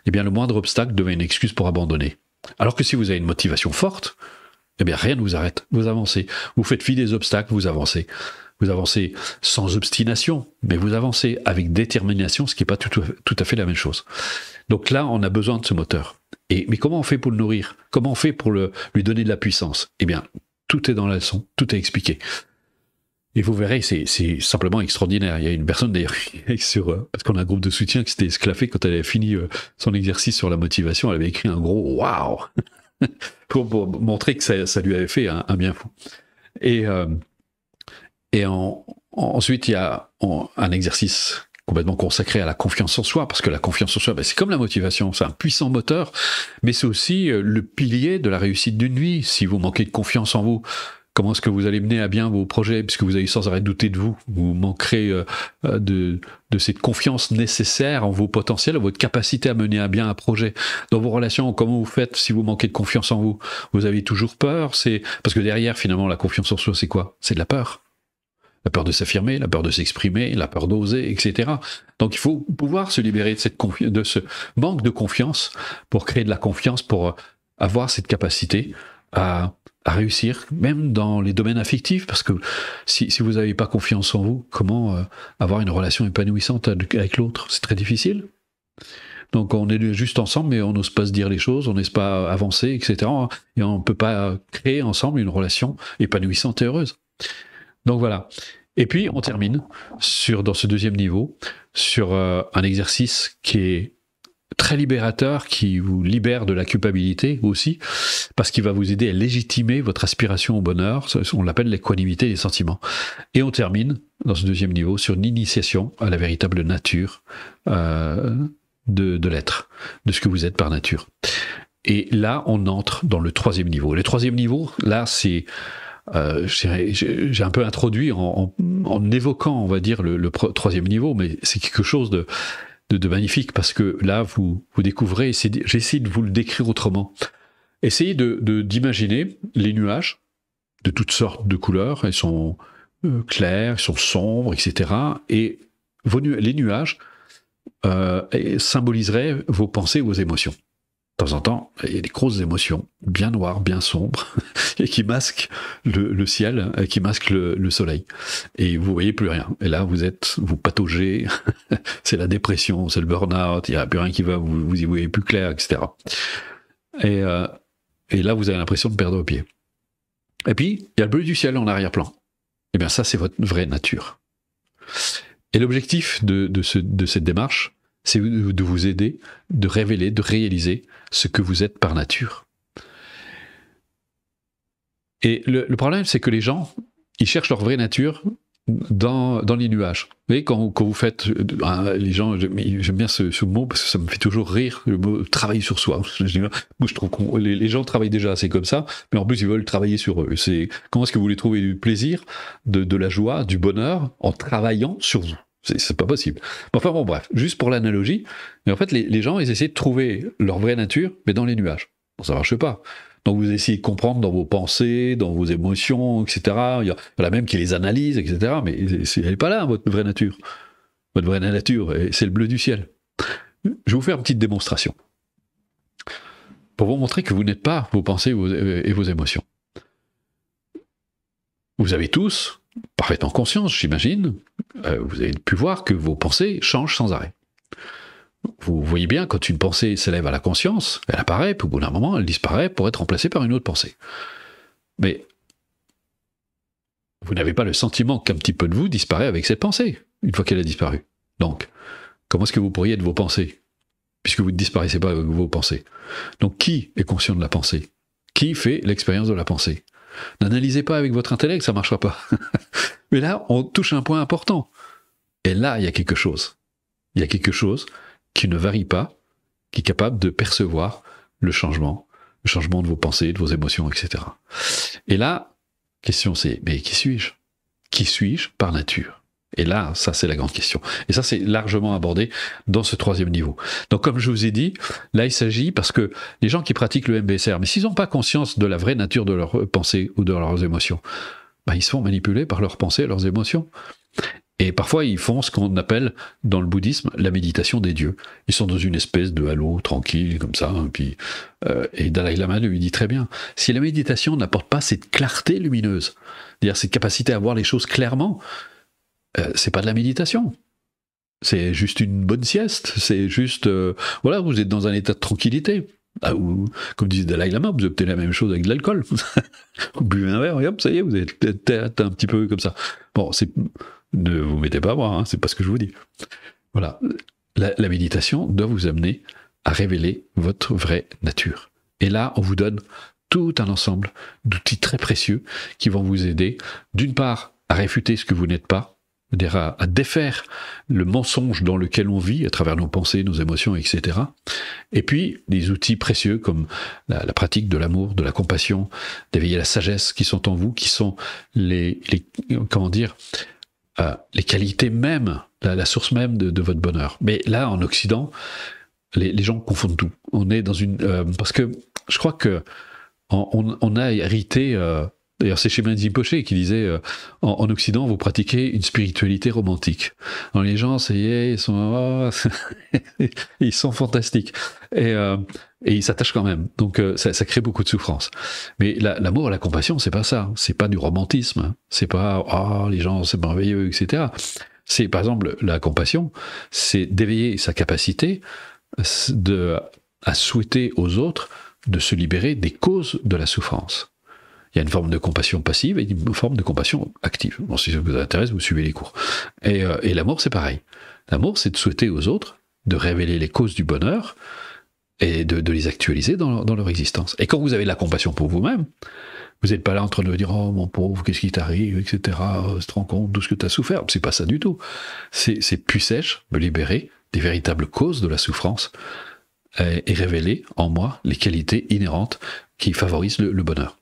Eh bien, le moindre obstacle devient une excuse pour abandonner. Alors que si vous avez une motivation forte, eh bien, rien ne vous arrête. Vous avancez. Vous faites fi des obstacles, vous avancez. Vous avancez sans obstination, mais vous avancez avec détermination, ce qui n'est pas tout à fait la même chose. Donc là, on a besoin de ce moteur. Mais comment on fait pour le nourrir? Comment on fait pour lui donner de la puissance? Eh bien, tout est dans la leçon, tout est expliqué. Et vous verrez, c'est simplement extraordinaire. Il y a une personne d'ailleurs, parce qu'on a un groupe de soutien qui s'était esclaffé quand elle avait fini son exercice sur la motivation, elle avait écrit un gros « Waouh !» pour montrer que ça lui avait fait un bien fou. Ensuite, il y a un exercice complètement consacré à la confiance en soi, parce que la confiance en soi, c'est comme la motivation, c'est un puissant moteur, mais c'est aussi le pilier de la réussite d'une vie. Si vous manquez de confiance en vous, comment est-ce que vous allez mener à bien vos projets, puisque vous allez sans arrêt douter de vous? Vous manquerez de cette confiance nécessaire en vos potentiels, en votre capacité à mener à bien un projet. Dans vos relations, comment vous faites si vous manquez de confiance en vous? Vous avez toujours peur? Parce que derrière, finalement, la confiance en soi, c'est quoi? C'est de la peur. La peur de s'affirmer, la peur de s'exprimer, la peur d'oser, etc. Donc il faut pouvoir se libérer de ce manque de confiance pour créer de la confiance, pour avoir cette capacité à réussir, même dans les domaines affectifs, parce que si vous n'avez pas confiance en vous, comment avoir une relation épanouissante avec l'autre? C'est très difficile. Donc on est juste ensemble, mais on n'ose pas se dire les choses, on n'ose pas avancer, etc. Et on ne peut pas créer ensemble une relation épanouissante et heureuse. Donc voilà. Et puis on termine dans ce deuxième niveau sur un exercice qui est très libérateur, qui vous libère de la culpabilité aussi, parce qu'il va vous aider à légitimer votre aspiration au bonheur. On l'appelle l'équanimité des sentiments. Et on termine dans ce deuxième niveau sur une initiation à la véritable nature de l'être, de ce que vous êtes par nature. Et là, on entre dans le troisième niveau. Le troisième niveau, là, c'est... j'ai un peu introduit en évoquant, on va dire, le troisième niveau, mais c'est quelque chose de magnifique, parce que là, vous découvrez, j'essaie de vous le décrire autrement. Essayez d'imaginer les nuages de toutes sortes de couleurs. Ils sont clairs, ils sont sombres, etc. Et les nuages symboliseraient vos pensées, vos émotions. De temps en temps, il y a des grosses émotions, bien noires, bien sombres, et qui masquent le ciel, qui masquent le soleil. Et vous voyez plus rien. Et là, vous pataugez, c'est la dépression, c'est le burn-out, il n'y a plus rien qui va, vous y voyez plus clair, etc. Et là, vous avez l'impression de perdre pied. Et puis, il y a le bleu du ciel en arrière-plan. Eh bien, ça, c'est votre vraie nature. Et l'objectif de cette démarche, c'est de vous aider, de révéler, de réaliser ce que vous êtes par nature. Et le problème, c'est que les gens, ils cherchent leur vraie nature dans les nuages. Vous voyez, quand vous faites... les gens, j'aime bien ce mot, parce que ça me fait toujours rire, le mot « travailler sur soi ». Moi, je trouve que les gens travaillent déjà assez comme ça, mais en plus, ils veulent travailler sur eux. Comment est-ce que vous voulez trouver du plaisir, de la joie, du bonheur, en travaillant sur vous? C'est pas possible. Enfin bon, bref, juste pour l'analogie, mais en fait, les gens, ils essaient de trouver leur vraie nature, mais dans les nuages. Bon, ça marche pas. Donc vous essayez de comprendre dans vos pensées, dans vos émotions, etc. Il y en a même qui les analysent, etc. Mais elle n'est pas là, votre vraie nature. Votre vraie nature, c'est le bleu du ciel. Je vais vous faire une petite démonstration. Pour vous montrer que vous n'êtes pas vos pensées et vos émotions. Vous avez tous parfaitement conscience, j'imagine, vous avez pu voir que vos pensées changent sans arrêt. Vous voyez bien, quand une pensée s'élève à la conscience, elle apparaît, puis au bout d'un moment, elle disparaît pour être remplacée par une autre pensée. Mais vous n'avez pas le sentiment qu'un petit peu de vous disparaît avec cette pensée, une fois qu'elle a disparu. Donc, comment est-ce que vous pourriez être vos pensées, puisque vous ne disparaissez pas avec vos pensées? Donc, qui est conscient de la pensée? Qui fait l'expérience de la pensée? N'analysez pas avec votre intellect, ça ne marchera pas. Mais là, on touche un point important. Et là, il y a quelque chose. Il y a quelque chose qui ne varie pas, qui est capable de percevoir le changement de vos pensées, de vos émotions, etc. Et là, question c'est, mais qui suis-je? Qui suis-je par nature? Et là, ça c'est la grande question. Et ça c'est largement abordé dans ce troisième niveau. Donc comme je vous ai dit, là il s'agit, parce que les gens qui pratiquent le MBSR, mais s'ils n'ont pas conscience de la vraie nature de leurs pensées ou de leurs émotions, ben, ils se font manipuler par leurs pensées et leurs émotions. Et parfois ils font ce qu'on appelle dans le bouddhisme la méditation des dieux. Ils sont dans une espèce de halo tranquille comme ça, et Dalai Lama lui dit très bien, si la méditation n'apporte pas cette clarté lumineuse, c'est-à-dire cette capacité à voir les choses clairement, c'est pas de la méditation. C'est juste une bonne sieste. C'est juste, voilà, vous êtes dans un état de tranquillité. Ou, comme disait Dalai Lama, vous obtenez la même chose avec de l'alcool. Vous buvez un verre, et hop, ça y est, vous êtes un petit peu comme ça. Bon, ne vous mettez pas à boire, hein, c'est pas ce que je vous dis. Voilà. La méditation doit vous amener à révéler votre vraie nature. Et là, on vous donne tout un ensemble d'outils très précieux qui vont vous aider, d'une part, à réfuter ce que vous n'êtes pas, c'est-à-dire à défaire le mensonge dans lequel on vit à travers nos pensées, nos émotions, etc. Et puis des outils précieux comme la pratique de l'amour, de la compassion, d'éveiller la sagesse qui sont en vous, qui sont les qualités mêmes, la source même de votre bonheur. Mais là, en Occident, les gens confondent tout. On est dans une... parce que je crois que on a hérité D'ailleurs, c'est Shimon Rinpoché qui disait en Occident, vous pratiquez une spiritualité romantique. Alors, les gens, ça y est, ils sont, ils sont fantastiques. Et ils s'attachent quand même. Donc, ça crée beaucoup de souffrance. Mais l'amour et la compassion, c'est pas ça. C'est pas du romantisme. Hein. C'est pas, les gens, c'est merveilleux, etc. C'est, par exemple, la compassion, c'est d'éveiller sa capacité à souhaiter aux autres de se libérer des causes de la souffrance. Il y a une forme de compassion passive et une forme de compassion active. Bon, si ça vous intéresse, vous suivez les cours. Et l'amour, c'est pareil. L'amour, c'est de souhaiter aux autres de révéler les causes du bonheur et de les actualiser dans leur existence. Et quand vous avez de la compassion pour vous-même, vous n'êtes pas là en train de dire « Oh, mon pauvre, qu'est-ce qui t'arrive, etc. Tu te rends compte de ce que tu as souffert ?» C'est pas ça du tout. C'est puissais-je me libérer des véritables causes de la souffrance et révéler en moi les qualités inhérentes qui favorisent le bonheur.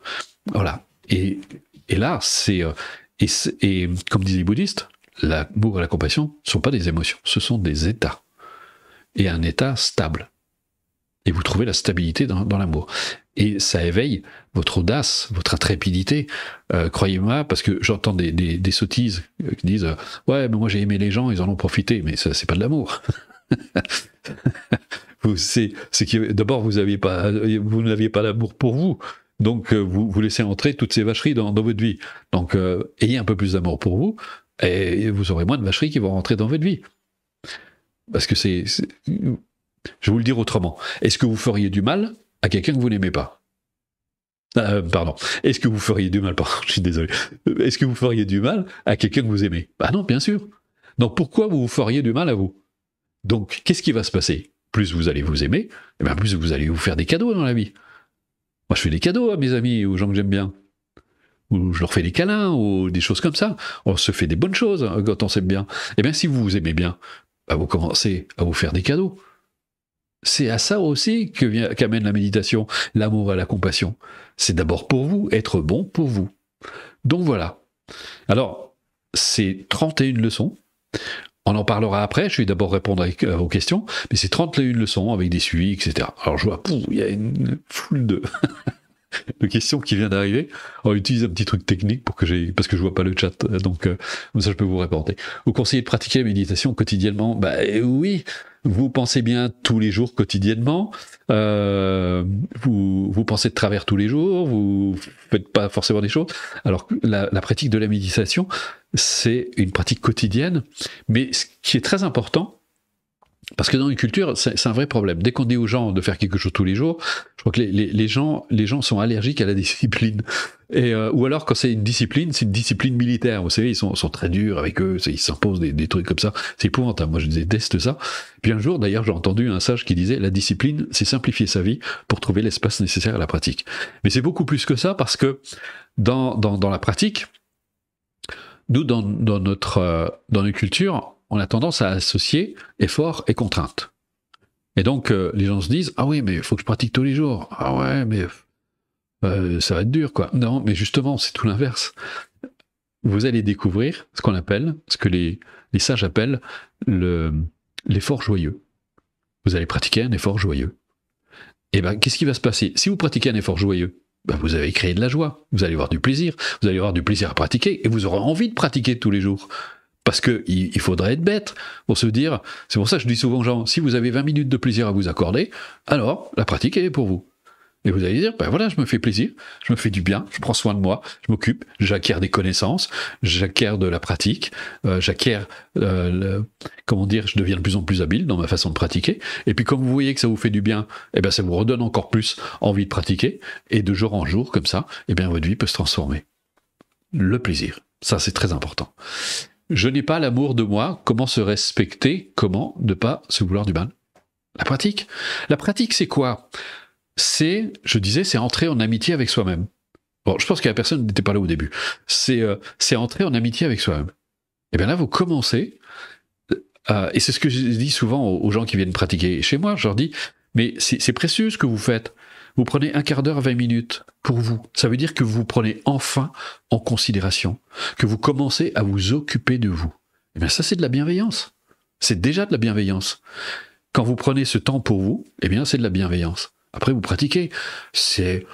Voilà. Et là, et comme disent les bouddhistes, l'amour et la compassion ne sont pas des émotions, ce sont des états. Et un état stable. Et vous trouvez la stabilité dans l'amour. Et ça éveille votre audace, votre intrépidité. Croyez-moi, parce que j'entends des sottises qui disent « Ouais, mais moi j'ai aimé les gens, ils en ont profité. » Mais ça, c'est pas de l'amour. D'abord, vous n'aviez pas d'amour pour vous. Donc, vous laissez entrer toutes ces vacheries dans votre vie. Donc, ayez un peu plus d'amour pour vous, et vous aurez moins de vacheries qui vont rentrer dans votre vie. Parce que je vais vous le dire autrement. Est-ce que vous feriez du mal à quelqu'un que vous n'aimez pas ? Pardon. Est-ce que vous feriez du mal, pardon, je suis désolé. Est-ce que vous feriez du mal à quelqu'un que vous aimez ? Bah non, bien sûr. Donc, pourquoi vous feriez du mal à vous ? Donc, qu'est-ce qui va se passer ? Plus vous allez vous aimer, et bien plus vous allez vous faire des cadeaux dans la vie. Moi, je fais des cadeaux à mes amis, aux gens que j'aime bien. Ou je leur fais des câlins, ou des choses comme ça. On se fait des bonnes choses quand on s'aime bien. Eh bien, si vous vous aimez bien, bah, vous commencez à vous faire des cadeaux. C'est à ça aussi qu'amène la méditation, l'amour et la compassion. C'est d'abord pour vous, être bon pour vous. Donc voilà. Alors, c'est 31 leçons. On en parlera après, je vais d'abord répondre à vos questions, mais c'est 31 leçons avec des suivis, etc. Alors je vois, il y a une foule de questions qui viennent d'arriver. On utilise un petit truc technique parce que je vois pas le chat, donc comme ça je peux vous répondre. Vous conseillez de pratiquer la méditation quotidiennement ? Bah oui, vous pensez bien tous les jours quotidiennement, vous pensez de travers tous les jours, vous faites pas forcément des choses. Alors la pratique de la méditation, c'est une pratique quotidienne, mais ce qui est très important, parce que dans une culture, c'est un vrai problème. Dès qu'on dit aux gens de faire quelque chose tous les jours, je crois que les gens sont allergiques à la discipline. Ou alors, quand c'est une discipline militaire. Vous savez, ils sont très durs avec eux, ils s'imposent des trucs comme ça. C'est épouvantable. Moi, je déteste ça. Puis un jour, d'ailleurs, j'ai entendu un sage qui disait « La discipline, c'est simplifier sa vie pour trouver l'espace nécessaire à la pratique. » Mais c'est beaucoup plus que ça, parce que dans la pratique, nous, dans notre culture, on a tendance à associer effort et contrainte. Et donc, les gens se disent « Ah oui, mais il faut que je pratique tous les jours. Ah ouais, mais ça va être dur, quoi. » Non, mais justement, c'est tout l'inverse. Vous allez découvrir ce que les sages appellent l'effort joyeux. Vous allez pratiquer un effort joyeux. Et bien, qu'est-ce qui va se passer ? Si vous pratiquez un effort joyeux, ben vous avez créé de la joie, vous allez avoir du plaisir à pratiquer, et vous aurez envie de pratiquer tous les jours. Parce qu'il faudrait être bête pour se dire, c'est pour ça que je dis souvent aux gens, si vous avez 20 minutes de plaisir à vous accorder, alors la pratique est pour vous. Et vous allez dire, ben voilà, je me fais plaisir, je me fais du bien, je prends soin de moi, je m'occupe, j'acquiers des connaissances, j'acquiers de la pratique, je deviens de plus en plus habile dans ma façon de pratiquer. Et puis comme vous voyez que ça vous fait du bien, eh ben ça vous redonne encore plus envie de pratiquer. Et de jour en jour, comme ça, eh bien votre vie peut se transformer. Le plaisir, ça c'est très important. Je n'ai pas l'amour de moi, comment se respecter, comment ne pas se vouloir du mal ? La pratique. La pratique, c'est quoi ? C'est entrer en amitié avec soi-même. Bon, je pense que la personne n'était pas là au début. C'est entrer en amitié avec soi-même. Et bien là, vous commencez, et c'est ce que je dis souvent aux gens qui viennent pratiquer chez moi, je leur dis, mais c'est précieux ce que vous faites. Vous prenez un quart d'heure, 20 minutes pour vous. Ça veut dire que vous prenez enfin en considération, que vous commencez à vous occuper de vous. Et bien ça, c'est de la bienveillance. C'est déjà de la bienveillance. Quand vous prenez ce temps pour vous, eh bien c'est de la bienveillance. Après, vous pratiquez. C'est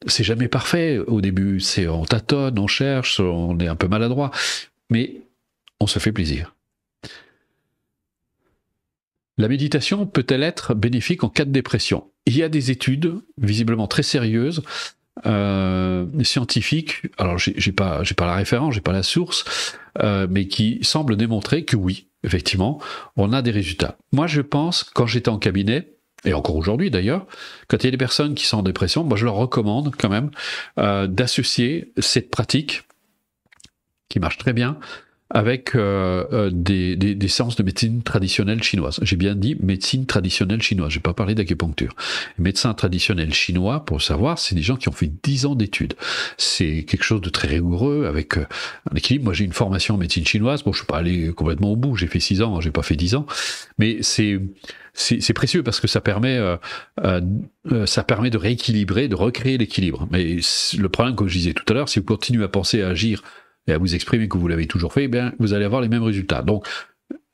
C'est jamais parfait au début, on tâtonne, on cherche, on est un peu maladroit, mais on se fait plaisir. La méditation peut-elle être bénéfique en cas de dépression? Il y a des études, visiblement très sérieuses, scientifiques, alors j'ai pas la référence, j'ai pas la source, mais qui semblent démontrer que oui, effectivement, on a des résultats. Moi je pense, quand j'étais en cabinet, et encore aujourd'hui d'ailleurs, quand il y a des personnes qui sont en dépression, moi je leur recommande quand même d'associer cette pratique, qui marche très bien, avec des séances de médecine traditionnelle chinoise. J'ai bien dit médecine traditionnelle chinoise, je n'ai pas parlé d'acupuncture. Les médecins traditionnels chinois, pour le savoir, c'est des gens qui ont fait 10 ans d'études. C'est quelque chose de très rigoureux, avec un équilibre. Moi j'ai une formation en médecine chinoise, bon je ne suis pas allé complètement au bout, j'ai fait 6 ans, j'ai pas fait 10 ans, mais c'est précieux parce que ça permet de rééquilibrer, de recréer l'équilibre. Mais le problème, comme je disais tout à l'heure, si vous continuez à penser, à agir et à vous exprimer que vous l'avez toujours fait, eh bien, vous allez avoir les mêmes résultats. Donc,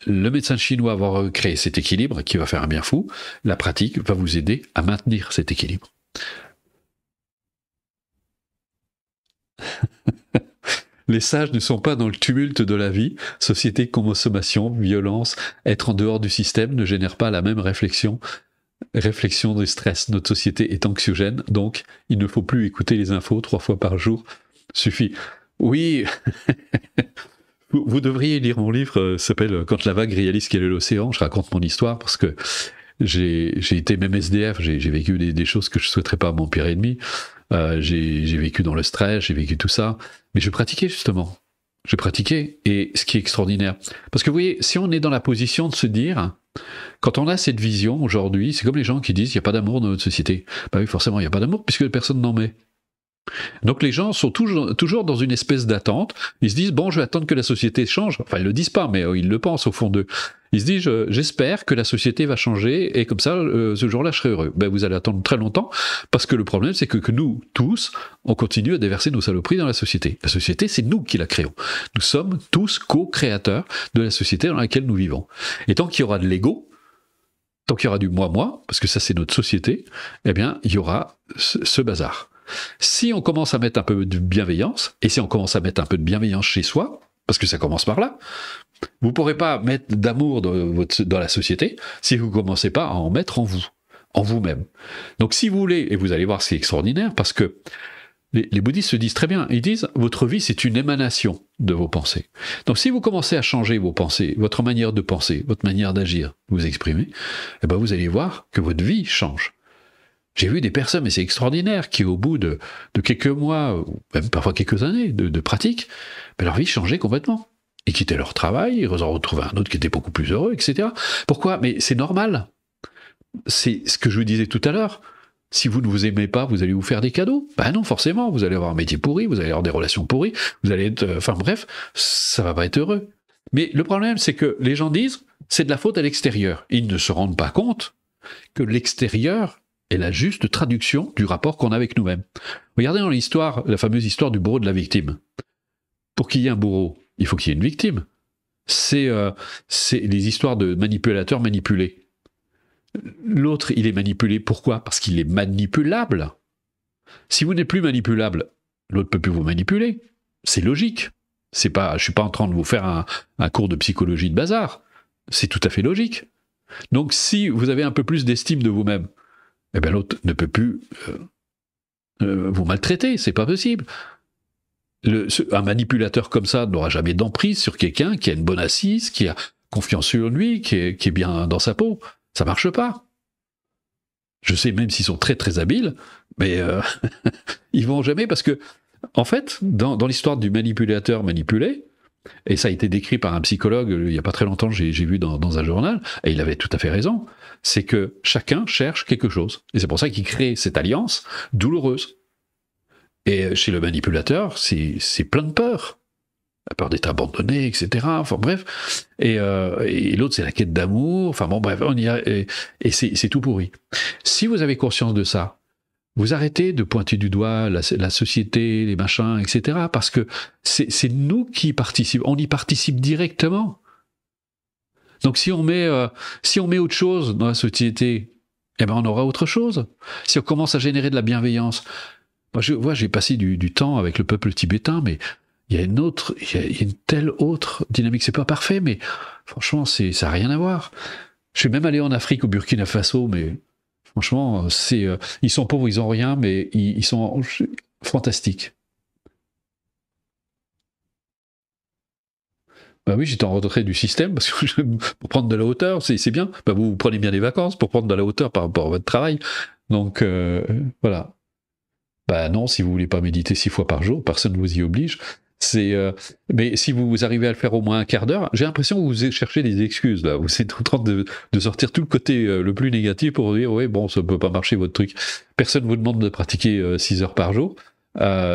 le médecin chinois va recréer cet équilibre qui va faire un bien fou. La pratique va vous aider à maintenir cet équilibre. Les sages ne sont pas dans le tumulte de la vie. Société, consommation, violence, être en dehors du système ne génère pas la même réflexion de stress. Notre société est anxiogène, donc il ne faut plus écouter les infos 3 fois par jour. Suffit. Oui, vous devriez lire mon livre, s'appelle « Quand la vague réalise quel est l'océan ». Je raconte mon histoire parce que j'ai été même SDF, j'ai vécu des choses que je ne souhaiterais pas à mon pire ennemi. J'ai vécu dans le stress, j'ai vécu tout ça. Mais je pratiquais justement. Je pratiquais, et ce qui est extraordinaire. Parce que vous voyez, si on est dans la position de se dire, quand on a cette vision aujourd'hui, c'est comme les gens qui disent « il n'y a pas d'amour dans notre société ». Bah oui, forcément, il n'y a pas d'amour puisque personne n'en met. Donc les gens sont toujours dans une espèce d'attente. Ils se disent, bon, je vais attendre que la société change. Enfin, ils le disent pas, mais ils le pensent au fond d'eux. Ils se disent, j'espère que la société va changer et comme ça, ce jour-là, je serai heureux. Ben, vous allez attendre très longtemps parce que le problème, c'est que nous, tous, on continue à déverser nos saloperies dans la société. La société, c'est nous qui la créons. Nous sommes tous co-créateurs de la société dans laquelle nous vivons. Et tant qu'il y aura de l'ego, tant qu'il y aura du moi-moi, parce que ça, c'est notre société, eh bien, il y aura ce bazar. Si on commence à mettre un peu de bienveillance, et si on commence à mettre un peu de bienveillance chez soi, parce que ça commence par là, vous ne pourrez pas mettre d'amour dans la société si vous ne commencez pas à en mettre en vous, en vous-même. Donc si vous voulez, et vous allez voir, c'est extraordinaire, parce que les bouddhistes se disent très bien, ils disent, votre vie c'est une émanation de vos pensées. Donc si vous commencez à changer vos pensées, votre manière de penser, votre manière d'agir, vous exprimer, eh ben vous allez voir que votre vie change. J'ai vu des personnes, mais c'est extraordinaire, qui au bout de quelques mois, ou même parfois quelques années de pratique, ben leur vie changeait complètement. Ils quittaient leur travail, ils en retrouvaient un autre qui était beaucoup plus heureux, etc. Pourquoi? Mais c'est normal. C'est ce que je vous disais tout à l'heure. Si vous ne vous aimez pas, vous allez vous faire des cadeaux? Ben non, forcément. Vous allez avoir un métier pourri, vous allez avoir des relations pourries, vous allez être... Enfin bref, ça va pas être heureux. Mais le problème, c'est que les gens disent, c'est de la faute à l'extérieur. Ils ne se rendent pas compte que l'extérieur est la juste traduction du rapport qu'on a avec nous-mêmes. Regardez dans l'histoire, la fameuse histoire du bourreau de la victime. Pour qu'il y ait un bourreau, il faut qu'il y ait une victime. C'est les histoires de manipulateurs manipulés. L'autre, il est manipulé. Pourquoi? Parce qu'il est manipulable. Si vous n'êtes plus manipulable, l'autre ne peut plus vous manipuler. C'est logique. Je ne suis pas en train de vous faire un cours de psychologie de bazar. C'est tout à fait logique. Donc si vous avez un peu plus d'estime de vous-même, eh bien l'autre ne peut plus vous maltraiter, c'est pas possible. Un manipulateur comme ça n'aura jamais d'emprise sur quelqu'un qui a une bonne assise, qui a confiance sur lui, qui est bien dans sa peau. Ça marche pas. Je sais même s'ils sont très très habiles, mais ils vont jamais parce que, en fait, dans l'histoire du manipulateur manipulé, et ça a été décrit par un psychologue il n'y a pas très longtemps, j'ai vu dans un journal, et il avait tout à fait raison, c'est que chacun cherche quelque chose. Et c'est pour ça qu'il crée cette alliance douloureuse. Et chez le manipulateur, c'est plein de peur. La peur d'être abandonné, etc. Enfin bref. Et l'autre, c'est la quête d'amour. Enfin bon, bref, on y a, et c'est tout pourri. Si vous avez conscience de ça, vous arrêtez de pointer du doigt la société, les machins, etc. Parce que c'est nous qui participons. On y participe directement. Donc si on met autre chose dans la société, eh ben on aura autre chose. Si on commence à générer de la bienveillance, Moi, j'ai passé du temps avec le peuple tibétain, mais il y a une telle autre dynamique. C'est pas parfait, mais franchement, ça n'a rien à voir. Je suis même allé en Afrique, au Burkina Faso, mais franchement, ils sont pauvres, ils ont rien, mais ils sont fantastiques. Bah oui, j'étais en retrait du système parce que pour prendre de la hauteur, c'est bien. Bah vous prenez bien des vacances pour prendre de la hauteur par rapport à votre travail. Donc voilà. Bah non, si vous voulez pas méditer 6 fois par jour, personne ne vous y oblige. Mais si vous arrivez à le faire au moins un quart d'heure, j'ai l'impression que vous cherchez des excuses là. Vous êtes en train de sortir tout le côté le plus négatif pour dire ouais bon ça peut pas marcher votre truc. Personne vous demande de pratiquer 6 heures par jour.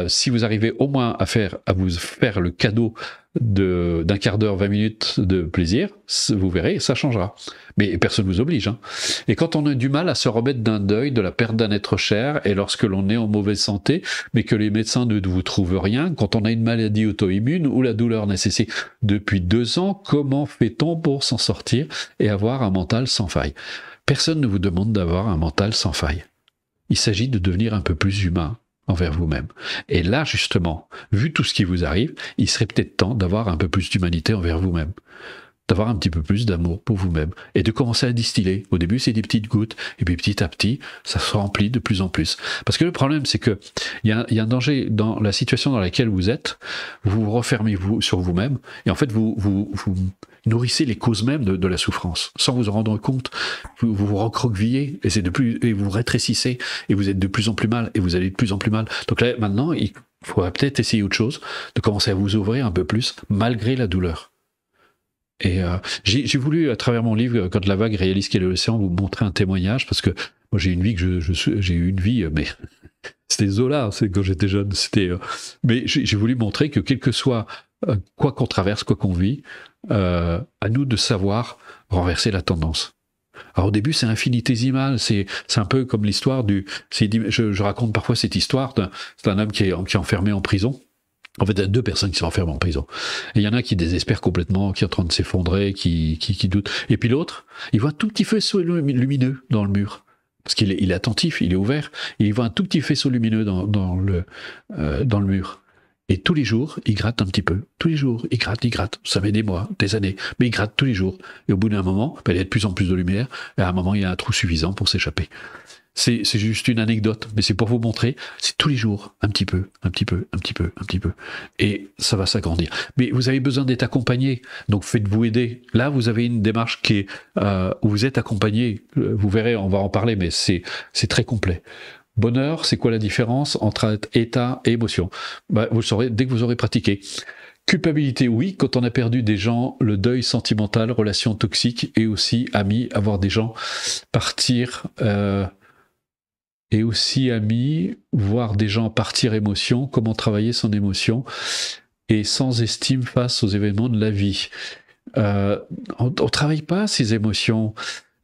Si vous arrivez au moins à vous faire le cadeau d'un quart d'heure, 20 minutes de plaisir, vous verrez, ça changera. Mais personne ne vous oblige. Hein. Et quand on a du mal à se remettre d'un deuil, de la perte d'un être cher, et lorsque l'on est en mauvaise santé, mais que les médecins ne vous trouvent rien, quand on a une maladie auto-immune ou la douleur nécessite depuis 2 ans, comment fait-on pour s'en sortir et avoir un mental sans faille? Personne ne vous demande d'avoir un mental sans faille. Il s'agit de devenir un peu plus humain envers vous-même. Et là, justement, vu tout ce qui vous arrive, il serait peut-être temps d'avoir un peu plus d'humanité envers vous-même, d'avoir un petit peu plus d'amour pour vous-même, et de commencer à distiller. Au début, c'est des petites gouttes, et puis petit à petit, ça se remplit de plus en plus. Parce que le problème, c'est que il y a un danger dans la situation dans laquelle vous êtes, vous vous refermez sur vous-même, et en fait, vous nourrissez les causes mêmes de la souffrance. Sans vous en rendre compte, vous vous recroquevillez, et vous rétrécissez, et vous êtes de plus en plus mal, et vous allez de plus en plus mal. Donc là, maintenant, il faudrait peut-être essayer autre chose, de commencer à vous ouvrir un peu plus, malgré la douleur. Et j'ai voulu, à travers mon livre, Quand la vague réalise qu'elle est l'océan, vous montrer un témoignage, parce que moi j'ai une vie j'ai eu une vie, mais c'était Zola, c'est quand j'étais jeune, mais j'ai voulu montrer que quel que soit quoi qu'on traverse, quoi qu'on vit, à nous de savoir renverser la tendance. Alors au début c'est infinitésimal, c'est un peu comme l'histoire je raconte parfois cette histoire d'un homme qui est enfermé en prison. En fait, il y a 2 personnes qui sont enfermées en prison. Et il y en a qui désespèrent complètement, qui est en train de s'effondrer, qui doute. Et puis l'autre, il voit un tout petit faisceau lumineux dans le mur. Parce qu'il est attentif, il est ouvert, et il voit un tout petit faisceau lumineux dans le mur. Et tous les jours, il gratte un petit peu. Tous les jours, il gratte. Ça met des mois, des années. Mais il gratte tous les jours. Et au bout d'un moment, il y a de plus en plus de lumière, et à un moment, il y a un trou suffisant pour s'échapper. C'est juste une anecdote, mais c'est pour vous montrer, c'est tous les jours, un petit peu. Et ça va s'agrandir. Mais vous avez besoin d'être accompagné, donc faites-vous aider. Là, vous avez une démarche qui est où vous êtes accompagné. Vous verrez, on va en parler, mais c'est très complet. Bonheur, c'est quoi la différence entre état et émotion? Vous le saurez dès que vous aurez pratiqué. Culpabilité, oui, quand on a perdu des gens, le deuil sentimental, relations toxiques et aussi amis, avoir des gens partir... et aussi amis, voir des gens partir émotion, comment travailler son émotion, et sans estime face aux événements de la vie. On ne travaille pas ces émotions.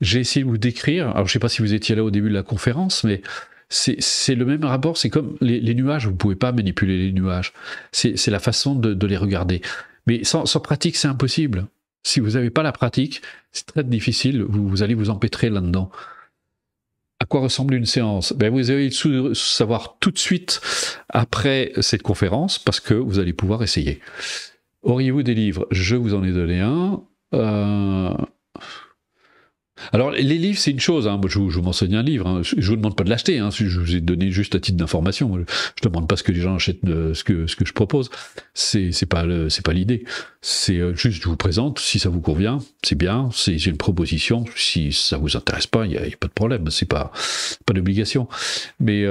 J'ai essayé de vous décrire, alors je ne sais pas si vous étiez là au début de la conférence, mais c'est le même rapport, c'est comme les nuages, vous ne pouvez pas manipuler les nuages. C'est la façon de les regarder. Mais sans pratique, c'est impossible. Si vous n'avez pas la pratique, c'est très difficile, vous allez vous empêtrer là-dedans. À quoi ressemble une séance? Vous allez savoir tout de suite après cette conférence, parce que vous allez pouvoir essayer. Auriez-vous des livres? Je vous en ai donné un. Alors, les livres, c'est une chose. Hein. Moi, je vous m'enseigne un livre. Hein. Je ne vous demande pas de l'acheter. Hein. Je vous ai donné juste à titre d'information. Je ne demande pas ce que les gens achètent ce que je propose. C'est pas l'idée. C'est juste, je vous présente. Si ça vous convient, c'est bien. C'est une proposition. Si ça vous intéresse pas, il n'y a pas de problème. C'est pas d'obligation. Mais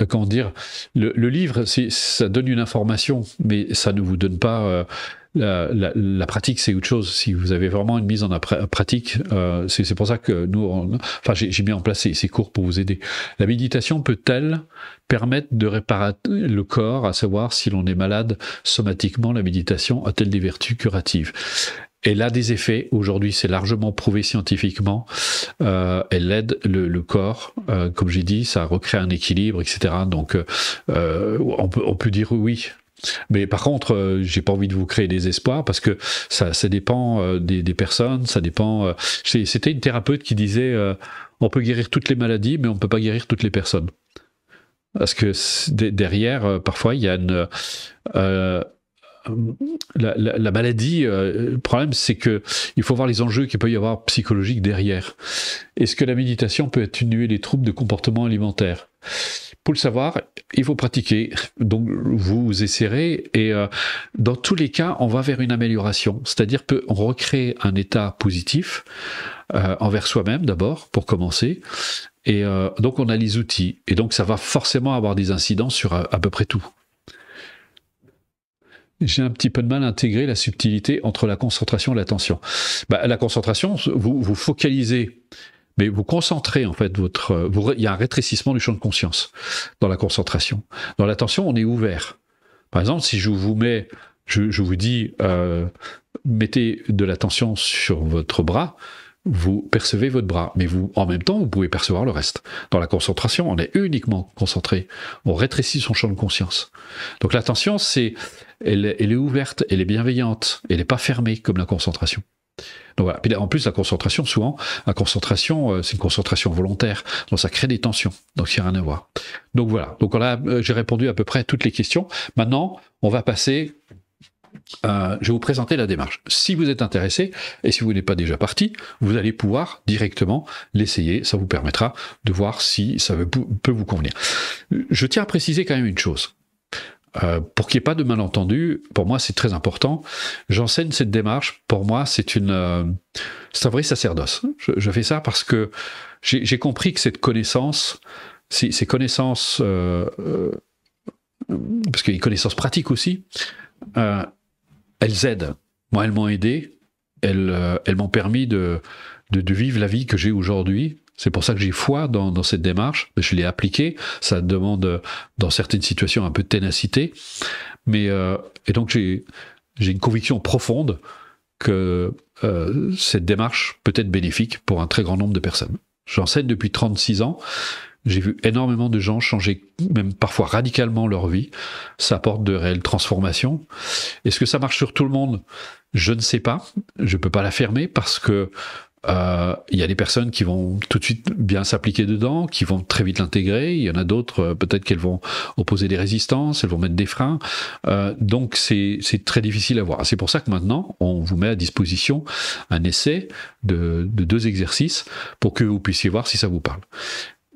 comment dire, le livre, ça donne une information, mais ça ne vous donne pas... La pratique, c'est autre chose. Si vous avez vraiment une mise en pratique, c'est pour ça que nous, j'ai mis en place ces cours pour vous aider. La méditation peut-elle permettre de réparer le corps, à savoir si l'on est malade somatiquement? La méditation a-t-elle des vertus curatives? Elle a des effets. Aujourd'hui, c'est largement prouvé scientifiquement. Elle aide le corps. Comme j'ai dit, ça recrée un équilibre, etc. Donc, on peut dire oui. Mais par contre, j'ai pas envie de vous créer des espoirs parce que ça dépend des personnes, ça dépend. C'était une thérapeute qui disait on peut guérir toutes les maladies, mais on peut pas guérir toutes les personnes. Parce que derrière, parfois, il y a la maladie. Le problème, c'est que il faut voir les enjeux qu'il peut y avoir psychologiques derrière. Est-ce que la méditation peut atténuer les troubles de comportement alimentaire ? Pour le savoir, il faut pratiquer. Donc, vous essayerez et dans tous les cas, on va vers une amélioration. C'est-à-dire qu'on recrée un état positif envers soi-même d'abord, pour commencer. Et donc, on a les outils. Et donc, ça va forcément avoir des incidences sur à peu près tout. J'ai un petit peu de mal à intégrer la subtilité entre la concentration et l'attention. La concentration, vous focalisez, mais vous concentrez en fait il y a un rétrécissement du champ de conscience dans la concentration. Dans l'attention, on est ouvert. Par exemple, si je vous dis, mettez de l'attention sur votre bras, vous percevez votre bras, mais en même temps, vous pouvez percevoir le reste. Dans la concentration, on est uniquement concentré. On rétrécit son champ de conscience. Donc l'attention, elle est ouverte, elle est bienveillante, elle n'est pas fermée comme la concentration. Donc voilà. Puis en plus, la concentration, souvent, c'est une concentration volontaire. Donc ça crée des tensions. Donc il n'y a rien à voir. Donc voilà. Donc j'ai répondu à peu près à toutes les questions. Maintenant, on va passer. Je vais vous présenter la démarche. Si vous êtes intéressé, et si vous n'êtes pas déjà parti, vous allez pouvoir directement l'essayer. Ça vous permettra de voir si ça peut vous convenir. Je tiens à préciser quand même une chose. Pour qu'il n'y ait pas de malentendu, pour moi c'est très important. J'enseigne cette démarche. Pour moi, c'est un vrai sacerdoce. Je fais ça parce que j'ai compris que cette connaissance, ces connaissances, parce qu'il y a des connaissances pratiques aussi, elles aident. Moi, elles m'ont aidé. Elles m'ont permis de vivre la vie que j'ai aujourd'hui. C'est pour ça que j'ai foi dans cette démarche. Je l'ai appliquée. Ça demande, dans certaines situations, un peu de ténacité. Et donc, j'ai une conviction profonde que cette démarche peut être bénéfique pour un très grand nombre de personnes. J'enseigne depuis 36 ans. J'ai vu énormément de gens changer, même parfois radicalement leur vie. Ça apporte de réelles transformations. Est-ce que ça marche sur tout le monde ? Je ne sais pas. Je ne peux pas l'affirmer parce que il y a des personnes qui vont tout de suite bien s'appliquer dedans, qui vont très vite l'intégrer. Il y en a d'autres, peut-être qu'elles vont opposer des résistances, elles vont mettre des freins. Donc c'est très difficile à voir. C'est pour ça que maintenant, on vous met à disposition un essai de 2 exercices pour que vous puissiez voir si ça vous parle.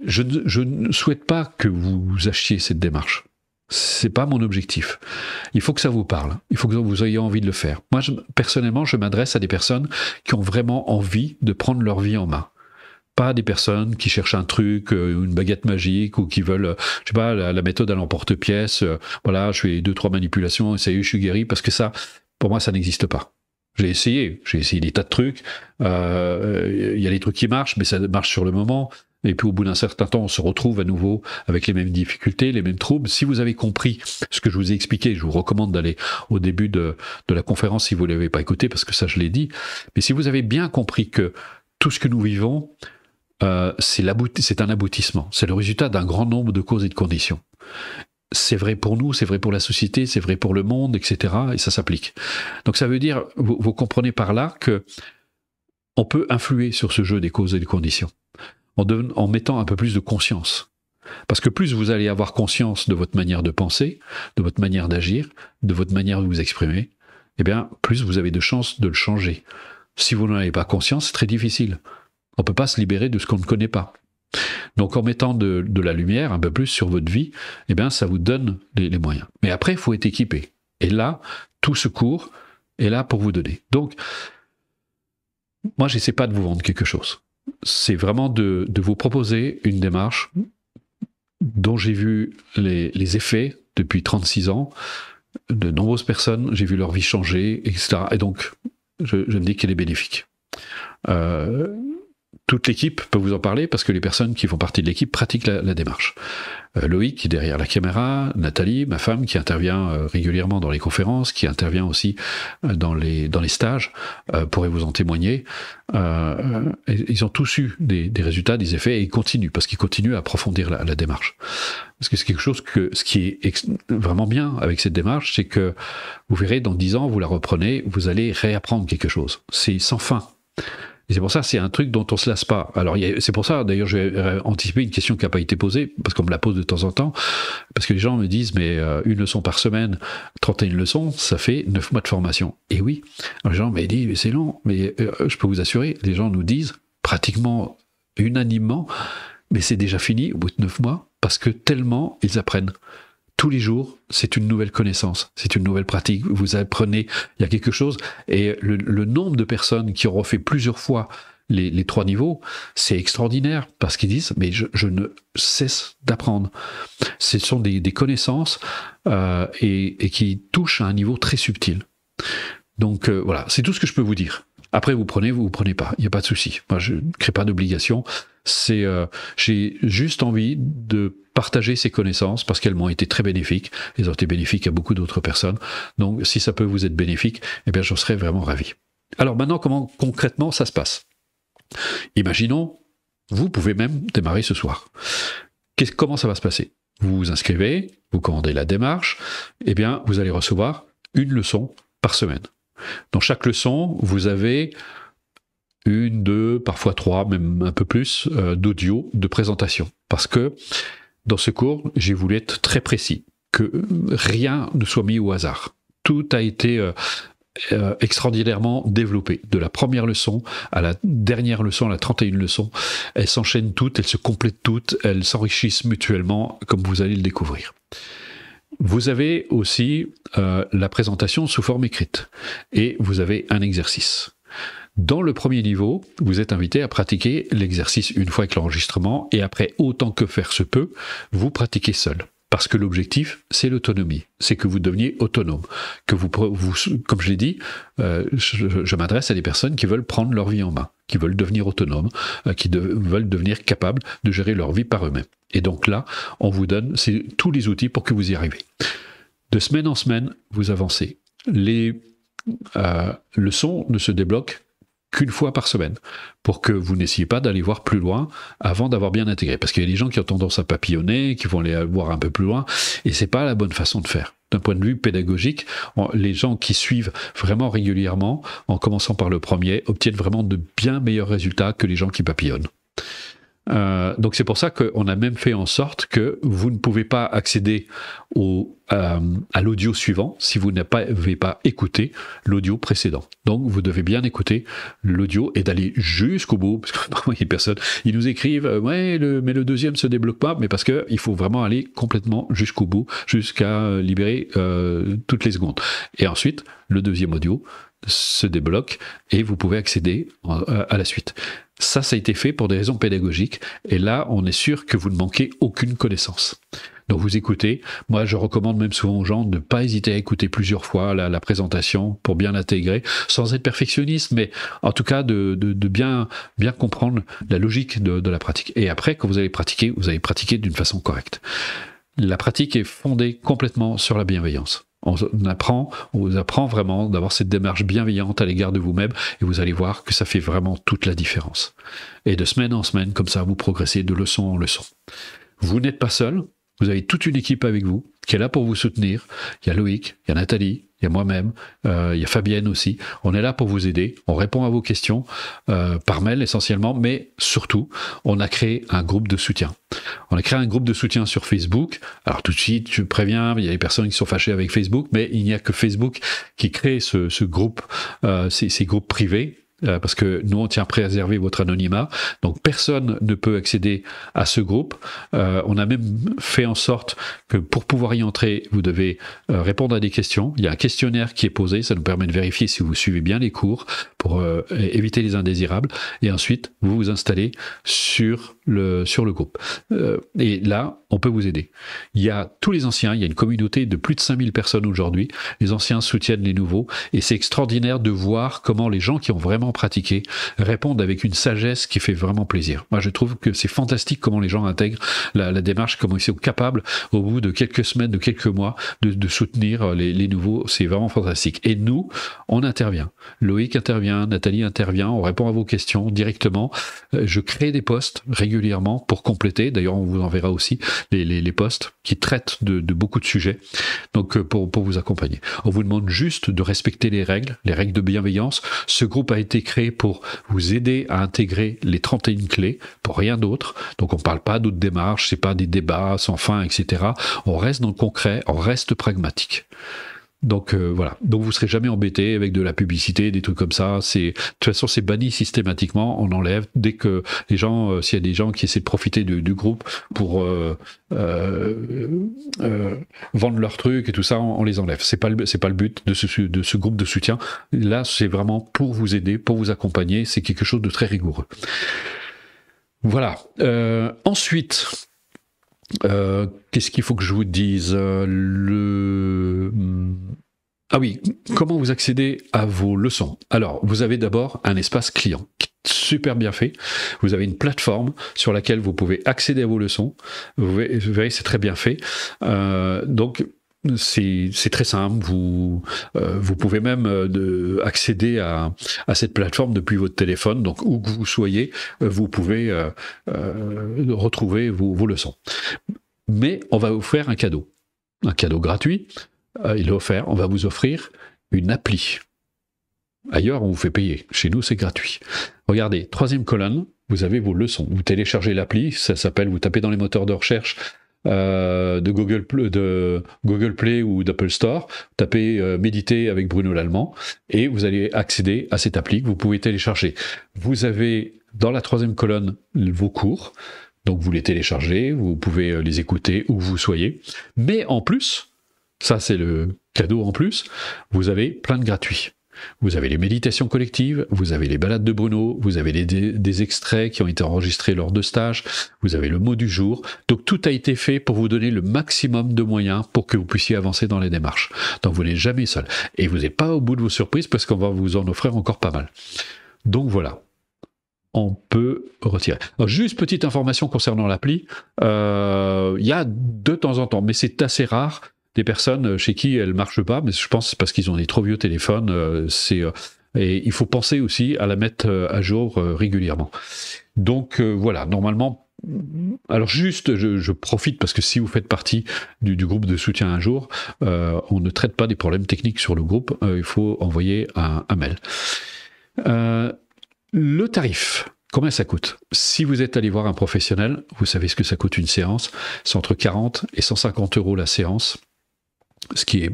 Je ne souhaite pas que vous achetiez cette démarche. C'est pas mon objectif. Il faut que ça vous parle. Il faut que vous ayez envie de le faire. Moi, personnellement, je m'adresse à des personnes qui ont vraiment envie de prendre leur vie en main. Pas des personnes qui cherchent un truc, une baguette magique, ou qui veulent, je sais pas, la méthode à l'emporte-pièce. Voilà, je fais 2-3 manipulations, et ça y est, je suis guéri, parce que ça, pour moi, ça n'existe pas. J'ai essayé des tas de trucs. Il y a des trucs qui marchent, mais ça marche sur le moment. Et puis au bout d'un certain temps, on se retrouve à nouveau avec les mêmes difficultés, les mêmes troubles. Si vous avez compris ce que je vous ai expliqué, je vous recommande d'aller au début de la conférence si vous ne l'avez pas écouté, parce que ça je l'ai dit. Mais si vous avez bien compris que tout ce que nous vivons, c'est un aboutissement. C'est le résultat d'un grand nombre de causes et de conditions. C'est vrai pour nous, c'est vrai pour la société, c'est vrai pour le monde, etc. Et ça s'applique. Donc ça veut dire, vous comprenez par là que on peut influer sur ce jeu des causes et des conditions. En mettant un peu plus de conscience. Parce que plus vous allez avoir conscience de votre manière de penser, de votre manière d'agir, de votre manière de vous exprimer, eh bien, plus vous avez de chances de le changer. Si vous n'en avez pas conscience, c'est très difficile. On ne peut pas se libérer de ce qu'on ne connaît pas. Donc en mettant de la lumière un peu plus sur votre vie, eh bien, ça vous donne les moyens. Mais après, il faut être équipé. Et là, tout secours est là pour vous donner. Donc, moi, je n'essaie pas de vous vendre quelque chose. C'est vraiment de vous proposer une démarche dont j'ai vu les effets depuis 36 ans. De nombreuses personnes, j'ai vu leur vie changer, etc. Et donc, je me dis qu'elle est bénéfique. Toute l'équipe peut vous en parler parce que les personnes qui font partie de l'équipe pratiquent la démarche. Loïc qui est derrière la caméra, Nathalie, ma femme, qui intervient régulièrement dans les conférences, qui intervient aussi dans les stages, pourrait vous en témoigner. Ils ont tous eu des résultats, des effets, et ils continuent, parce qu'ils continuent à approfondir la démarche. parce que c'est quelque chose ce qui est vraiment bien avec cette démarche, c'est que vous verrez, dans 10 ans, vous la reprenez, vous allez réapprendre quelque chose. C'est sans fin. Et c'est pour ça, c'est un truc dont on se lasse pas. Alors, c'est pour ça, d'ailleurs, je vais anticiper une question qui n'a pas été posée, parce qu'on me la pose de temps en temps, parce que les gens me disent, mais une leçon par semaine, 31 leçons, ça fait 9 mois de formation. Et oui, alors les gens me disent, mais c'est long, mais je peux vous assurer, les gens nous disent, pratiquement unanimement, mais c'est déjà fini au bout de 9 mois, parce que tellement ils apprennent. Tous les jours, c'est une nouvelle connaissance, c'est une nouvelle pratique. Vous apprenez, il y a quelque chose, et le nombre de personnes qui auront fait plusieurs fois les 3 niveaux, c'est extraordinaire, parce qu'ils disent, mais je ne cesse d'apprendre. Ce sont des connaissances et qui touchent à un niveau très subtil. Donc voilà, c'est tout ce que je peux vous dire. Après, vous prenez pas, il n'y a pas de souci. Moi, je ne crée pas d'obligation. J'ai juste envie de partager ces connaissances parce qu'elles m'ont été très bénéfiques. Elles ont été bénéfiques à beaucoup d'autres personnes. Donc, si ça peut vous être bénéfique, eh bien, j'en serais vraiment ravi. Alors maintenant, comment concrètement ça se passe? Imaginons, vous pouvez même démarrer ce soir. Comment ça va se passer? Vous vous inscrivez, vous commandez la démarche, eh bien, vous allez recevoir une leçon par semaine. Dans chaque leçon, vous avez 1, 2, parfois 3, même un peu plus, d'audio, de présentation. Parce que dans ce cours, j'ai voulu être très précis, que rien ne soit mis au hasard. Tout a été extraordinairement développé. De la première leçon à la dernière leçon, à la 31e leçon, elles s'enchaînent toutes, elles se complètent toutes, elles s'enrichissent mutuellement, comme vous allez le découvrir. Vous avez aussi la présentation sous forme écrite et vous avez un exercice. Dans le premier niveau, vous êtes invité à pratiquer l'exercice une fois avec l'enregistrement et après, autant que faire se peut, vous pratiquez seul. Parce que l'objectif, c'est l'autonomie. C'est que vous deveniez autonome. Que vous comme je l'ai dit, je m'adresse à des personnes qui veulent prendre leur vie en main, qui veulent devenir autonomes, qui veulent devenir capables de gérer leur vie par eux-mêmes. Et donc là, on vous donne tous les outils pour que vous y arriviez. De semaine en semaine, vous avancez. Les leçons ne se débloquent qu'une fois par semaine, pour que vous n'essayez pas d'aller voir plus loin avant d'avoir bien intégré. Parce qu'il y a des gens qui ont tendance à papillonner, qui vont aller voir un peu plus loin, et c'est pas la bonne façon de faire. D'un point de vue pédagogique, les gens qui suivent vraiment régulièrement, en commençant par le premier, obtiennent vraiment de bien meilleurs résultats que les gens qui papillonnent. Donc c'est pour ça qu'on a même fait en sorte que vous ne pouvez pas accéder à l'audio suivant si vous n'avez pas écouté l'audio précédent. Donc vous devez bien écouter l'audio et d'aller jusqu'au bout, parce que parfois il y a des personnes, ils nous écrivent ouais, mais le deuxième se débloque pas, mais parce que il faut vraiment aller complètement jusqu'au bout, jusqu'à libérer toutes les secondes. Et ensuite, le deuxième audio se débloque et vous pouvez accéder à la suite. Ça a été fait pour des raisons pédagogiques et là, on est sûr que vous ne manquez aucune connaissance. Donc vous écoutez. Moi, je recommande même souvent aux gens de ne pas hésiter à écouter plusieurs fois la présentation pour bien l'intégrer, sans être perfectionniste, mais en tout cas de bien comprendre la logique de la pratique. Et après, quand vous allez pratiquer d'une façon correcte. La pratique est fondée complètement sur la bienveillance. On vous apprend vraiment d'avoir cette démarche bienveillante à l'égard de vous-même et vous allez voir que ça fait vraiment toute la différence. Et de semaine en semaine, comme ça, vous progressez de leçon en leçon. Vous n'êtes pas seul, vous avez toute une équipe avec vous qui est là pour vous soutenir. Il y a Loïc, il y a Nathalie, il y a moi-même, il y a Fabienne aussi. On est là pour vous aider, on répond à vos questions par mail essentiellement, mais surtout, on a créé un groupe de soutien. On a créé un groupe de soutien sur Facebook. Alors tout de suite, je préviens, il y a des personnes qui sont fâchées avec Facebook, mais il n'y a que Facebook qui crée ce groupe, ces groupes privés. Parce que nous, on tient à préserver votre anonymat. Donc, personne ne peut accéder à ce groupe. On a même fait en sorte que pour pouvoir y entrer, vous devez répondre à des questions. Il y a un questionnaire qui est posé. Ça nous permet de vérifier si vous suivez bien les cours pour éviter les indésirables. Et ensuite, vous vous installez sur le groupe. Et là, on peut vous aider. Il y a tous les anciens. Il y a une communauté de plus de 5000 personnes aujourd'hui. Les anciens soutiennent les nouveaux. Et c'est extraordinaire de voir comment les gens qui ont vraiment pratiqué répondent avec une sagesse qui fait vraiment plaisir. Moi, je trouve que c'est fantastique comment les gens intègrent la démarche, comment ils sont capables, au bout de quelques semaines, de quelques mois, de soutenir les nouveaux. C'est vraiment fantastique. Et nous, on intervient. Loïc intervient, Nathalie intervient, on répond à vos questions directement. Je crée des posts régulièrement régulièrement pour compléter. D'ailleurs, on vous enverra aussi les posts qui traitent de beaucoup de sujets, donc pour vous accompagner. On vous demande juste de respecter les règles de bienveillance. Ce groupe a été créé pour vous aider à intégrer les 31 clés, pour rien d'autre. Donc on ne parle pas d'autres démarches, c'est pas des débats sans fin, etc. On reste dans le concret, on reste pragmatique. Donc voilà, donc vous ne serez jamais embêté avec de la publicité, des trucs comme ça. De toute façon, c'est banni systématiquement. On enlève dès que les gens, s'il y a des gens qui essaient de profiter du groupe pour vendre leurs trucs et tout ça, on les enlève. C'est pas le but de ce groupe de soutien. Là, c'est vraiment pour vous aider, pour vous accompagner. C'est quelque chose de très rigoureux. Voilà. Ensuite. Qu'est-ce qu'il faut que je vous dise Ah oui, comment vous accédez à vos leçons? Alors, vous avez d'abord un espace client, super bien fait. Vous avez une plateforme sur laquelle vous pouvez accéder à vos leçons. Vous verrez, c'est très bien fait. Donc, c'est très simple. Vous pouvez même accéder à cette plateforme depuis votre téléphone. Donc, où que vous soyez, vous pouvez retrouver vos leçons. Mais on va vous faire un cadeau gratuit. Il est offert. On va vous offrir une appli. Ailleurs, on vous fait payer. Chez nous, c'est gratuit. Regardez, 3e colonne, vous avez vos leçons. Vous téléchargez l'appli. Ça s'appelle, vous tapez dans les moteurs de recherche de Google Play ou d'Apple Store, tapez Méditer avec Bruno Lallemand et vous allez accéder à cette appli que vous pouvez télécharger. Vous avez dans la 3e colonne vos cours, donc vous les téléchargez, vous pouvez les écouter où vous soyez, mais en plus, ça c'est le cadeau en plus, vous avez plein de gratuits. Vous avez les méditations collectives, vous avez les balades de Bruno, vous avez des extraits qui ont été enregistrés lors de stages, vous avez le mot du jour. Donc tout a été fait pour vous donner le maximum de moyens pour que vous puissiez avancer dans les démarches. Donc vous n'êtes jamais seul. Et vous n'êtes pas au bout de vos surprises parce qu'on va vous en offrir encore pas mal. Donc voilà. On peut retirer. Alors, juste petite information concernant l'appli. Il y a de temps en temps, mais c'est assez rare, des personnes chez qui elle marche pas, mais je pense que c'est parce qu'ils ont des trop vieux téléphones. Et il faut penser aussi à la mettre à jour régulièrement. Donc voilà, normalement. Alors juste, je profite parce que si vous faites partie du groupe de soutien un jour, on ne traite pas des problèmes techniques sur le groupe. Il faut envoyer un mail. Le tarif. Combien ça coûte? Si vous êtes allé voir un professionnel, vous savez ce que ça coûte une séance. C'est entre 40 et 150 € la séance. Ce qui est,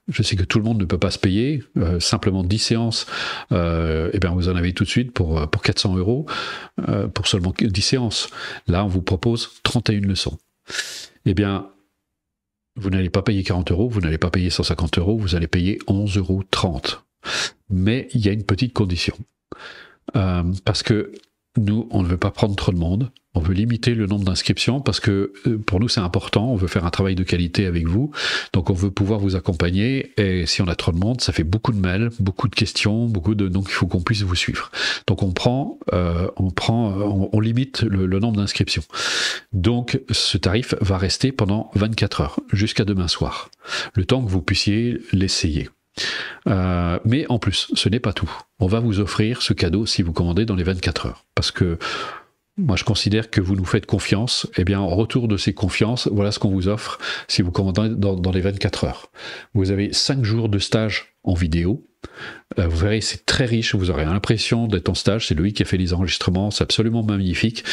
je sais que tout le monde ne peut pas se payer, simplement 10 séances, et bien vous en avez tout de suite pour 400 €, pour seulement 10 séances. Là, on vous propose 31 leçons. Eh bien, vous n'allez pas payer 40 €, vous n'allez pas payer 150 €, vous allez payer 11,30 €. Mais il y a une petite condition. Parce que nous, on ne veut pas prendre trop de monde, on veut limiter le nombre d'inscriptions parce que pour nous c'est important, on veut faire un travail de qualité avec vous, donc on veut pouvoir vous accompagner et si on a trop de monde, ça fait beaucoup de mails, beaucoup de questions, donc il faut qu'on puisse vous suivre. Donc on limite le nombre d'inscriptions. Donc ce tarif va rester pendant 24 heures, jusqu'à demain soir, le temps que vous puissiez l'essayer. Mais en plus, ce n'est pas tout. On va vous offrir ce cadeau si vous commandez dans les 24 heures. Parce que moi, je considère que vous nous faites confiance. Et bien, en retour de ces confiances, voilà ce qu'on vous offre si vous commandez dans les 24 heures. Vous avez 5 jours de stage en vidéo. Vous verrez, c'est très riche, vous aurez l'impression d'être en stage, c'est lui qui a fait les enregistrements, c'est absolument magnifique,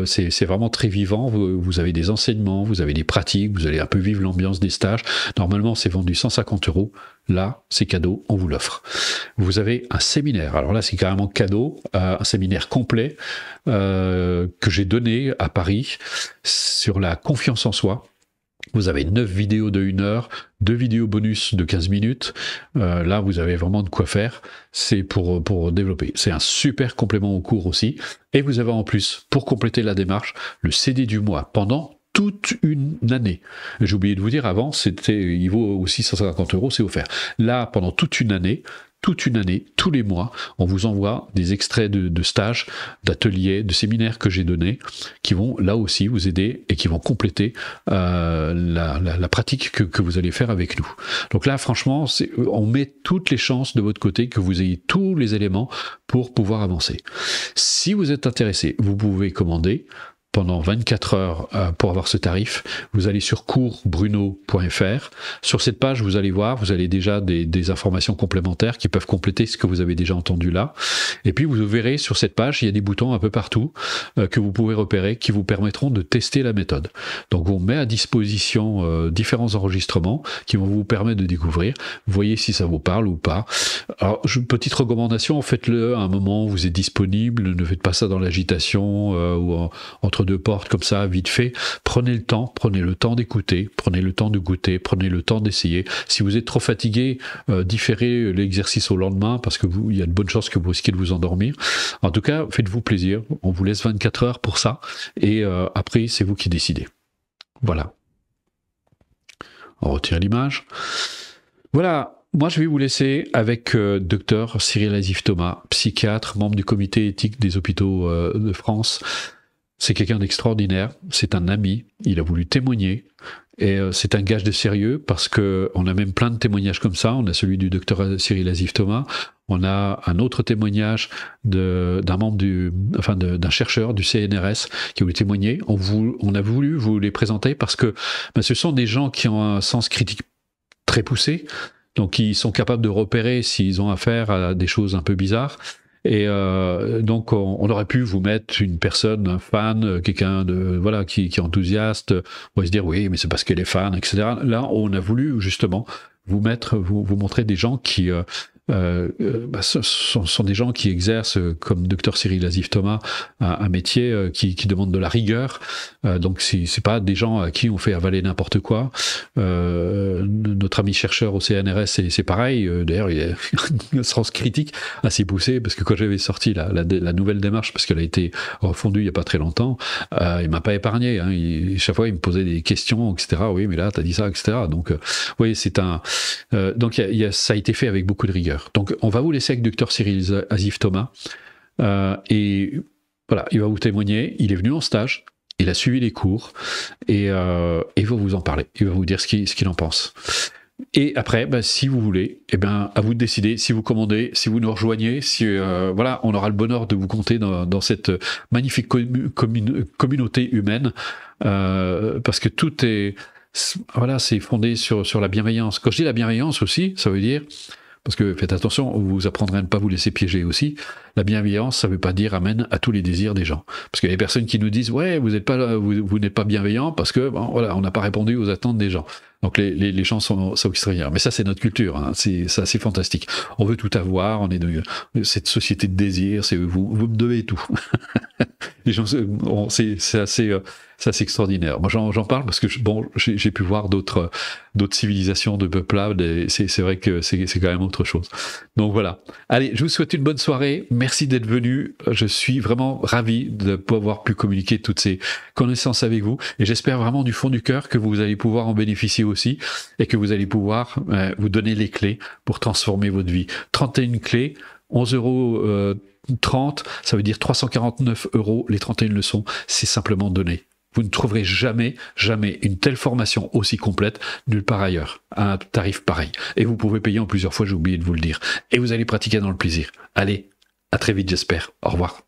c'est vraiment très vivant, vous avez des enseignements, vous avez des pratiques, vous allez un peu vivre l'ambiance des stages. Normalement c'est vendu 150 €, là c'est cadeau, on vous l'offre. Vous avez un séminaire, alors là c'est carrément cadeau, un séminaire complet que j'ai donné à Paris sur la confiance en soi. Vous avez 9 vidéos de 1 heure, 2 vidéos bonus de 15 minutes. Là, vous avez vraiment de quoi faire. C'est pour développer. C'est un super complément au cours aussi. Et vous avez en plus, pour compléter la démarche, le CD du mois pendant toute une année. J'ai oublié de vous dire avant, il vaut aussi 150 €, c'est offert. Là, pendant toute une année, toute une année, tous les mois, on vous envoie des extraits de stages, d'ateliers, de séminaires que j'ai donnés, qui vont là aussi vous aider et qui vont compléter la pratique que vous allez faire avec nous. Donc là, franchement, on met toutes les chances de votre côté que vous ayez tous les éléments pour pouvoir avancer. Si vous êtes intéressé, vous pouvez commander pendant 24 heures pour avoir ce tarif. Vous allez sur coursbruno.fr. Sur cette page, vous allez voir, vous avez déjà des informations complémentaires qui peuvent compléter ce que vous avez déjà entendu là. Et puis, vous verrez sur cette page, il y a des boutons un peu partout que vous pouvez repérer qui vous permettront de tester la méthode. Donc, on met à disposition différents enregistrements qui vont vous permettre de découvrir. Voyez si ça vous parle ou pas. Alors, petite recommandation, faites-le à un moment où vous êtes disponible. Ne faites pas ça dans l'agitation ou entre deux portes comme ça, vite fait. Prenez le temps d'écouter, prenez le temps de goûter, prenez le temps d'essayer. Si vous êtes trop fatigué, différez l'exercice au lendemain parce que il y a de bonnes chances que vous risquez de vous endormir. En tout cas, faites-vous plaisir. On vous laisse 24 heures pour ça et après, c'est vous qui décidez. Voilà. On retire l'image. Voilà. Moi, je vais vous laisser avec Dr Cyril Asif-Thomas, psychiatre, membre du comité éthique des hôpitaux de France. C'est quelqu'un d'extraordinaire, c'est un ami, il a voulu témoigner, et c'est un gage de sérieux parce que on a même plein de témoignages comme ça. On a celui du docteur Cyril Asif-Thomas, on a un autre témoignage d'un membre d'un chercheur du CNRS qui a voulu témoigner. On a voulu vous les présenter parce que ce sont des gens qui ont un sens critique très poussé, donc ils sont capables de repérer s'ils ont affaire à des choses un peu bizarres. Et donc on aurait pu vous mettre une personne, un fan, quelqu'un de qui est enthousiaste, on va se dire oui mais c'est parce qu'elle est fan, etc. Là on a voulu justement vous montrer des gens qui ce sont des gens qui exercent comme Dr Cyril Asif-Thomas un métier qui demande de la rigueur, donc c'est pas des gens à qui on fait avaler n'importe quoi. Notre ami chercheur au CNRS c'est pareil, d'ailleurs il y a un sens critique assez poussé parce que quand j'avais sorti la nouvelle démarche, parce qu'elle a été refondue il y a pas très longtemps, il m'a pas épargné, hein. Chaque fois il me posait des questions, etc. Oui mais là t'as dit ça, etc. Donc oui c'est donc ça a été fait avec beaucoup de rigueur. Donc on va vous laisser avec Dr Cyril Asif-Thomas et voilà, il va vous témoigner. Il est venu en stage, il a suivi les cours et il va vous en parler, il va vous dire ce qu'il en pense. Et après, si vous voulez, à vous de décider si vous commandez, si vous nous rejoignez, on aura le bonheur de vous compter dans cette magnifique communauté humaine parce que tout est c'est fondé sur la bienveillance. Quand je dis la bienveillance aussi, ça veut dire, parce que faites attention, vous apprendrez à ne pas vous laisser piéger aussi. La bienveillance, ça ne veut pas dire amen à tous les désirs des gens. Parce qu'il y a des personnes qui nous disent ouais, vous n'êtes pas bienveillant parce que on n'a pas répondu aux attentes des gens. Donc les gens sont extraordinaires. Mais ça, c'est notre culture, hein. C'est fantastique. On veut tout avoir, on est de cette société de désir, c'est vous me devez tout. Les gens, c'est assez extraordinaire. Moi, j'en parle parce que j'ai pu voir d'autres civilisations de peuplades et c'est vrai que c'est quand même autre chose. Donc voilà. Allez, je vous souhaite une bonne soirée. Merci d'être venu. Je suis vraiment ravi de pouvoir pu communiquer toutes ces connaissances avec vous et j'espère vraiment du fond du cœur que vous allez pouvoir en bénéficier aussi et que vous allez pouvoir vous donner les clés pour transformer votre vie. 31 clés, 11,30 €, ça veut dire 349 €, les 31 leçons, c'est simplement donné. Vous ne trouverez jamais une telle formation aussi complète nulle part ailleurs, à un tarif pareil. Et vous pouvez payer en plusieurs fois, j'ai oublié de vous le dire. Et vous allez pratiquer dans le plaisir. Allez, à très vite j'espère. Au revoir.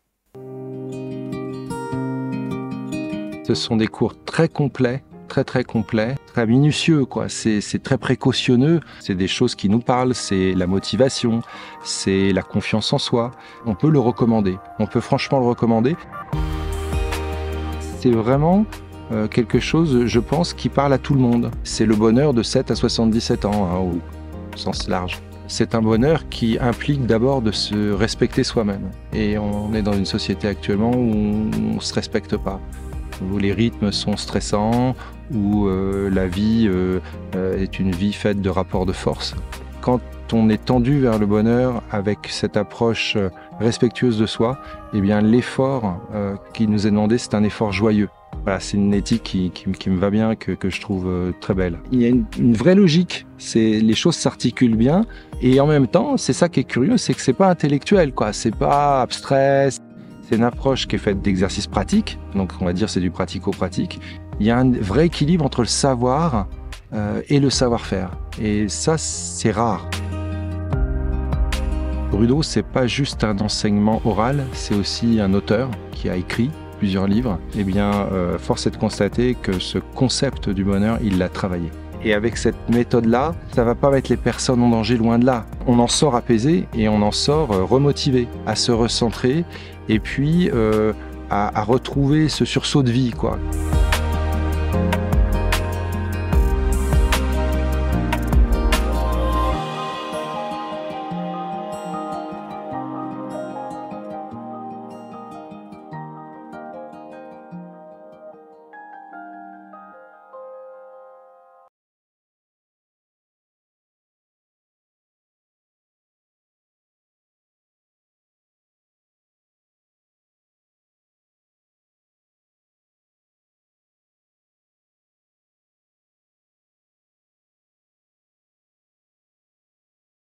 Ce sont des cours très complets, très complets, très minutieux, quoi. C'est très précautionneux. C'est des choses qui nous parlent, c'est la motivation, c'est la confiance en soi. On peut le recommander. On peut franchement le recommander. C'est vraiment quelque chose, je pense, qui parle à tout le monde. C'est le bonheur de 7 à 77 ans, hein, au sens large. C'est un bonheur qui implique d'abord de se respecter soi-même. Et on est dans une société actuellement où on ne se respecte pas, où les rythmes sont stressants, où la vie est une vie faite de rapports de force. quand on est tendu vers le bonheur avec cette approche respectueuse de soi, eh bien l'effort qui nous est demandé, c'est un effort joyeux. Voilà, c'est une éthique qui me va bien, que je trouve très belle. Il y a une vraie logique, les choses s'articulent bien, et en même temps, c'est ça qui est curieux, c'est que c'est pas intellectuel, quoi. C'est pas abstrait, c'est une approche qui est faite d'exercices pratiques, donc on va dire c'est du pratico-pratique. Il y a un vrai équilibre entre le savoir et le savoir-faire, et ça c'est rare. Rudeau, c'est pas juste un enseignement oral, c'est aussi un auteur qui a écrit plusieurs livres. Eh bien, force est de constater que ce concept du bonheur, il l'a travaillé. Et avec cette méthode-là, ça va pas mettre les personnes en danger, loin de là. On en sort apaisé et on en sort remotivé, à se recentrer et puis à retrouver ce sursaut de vie, quoi.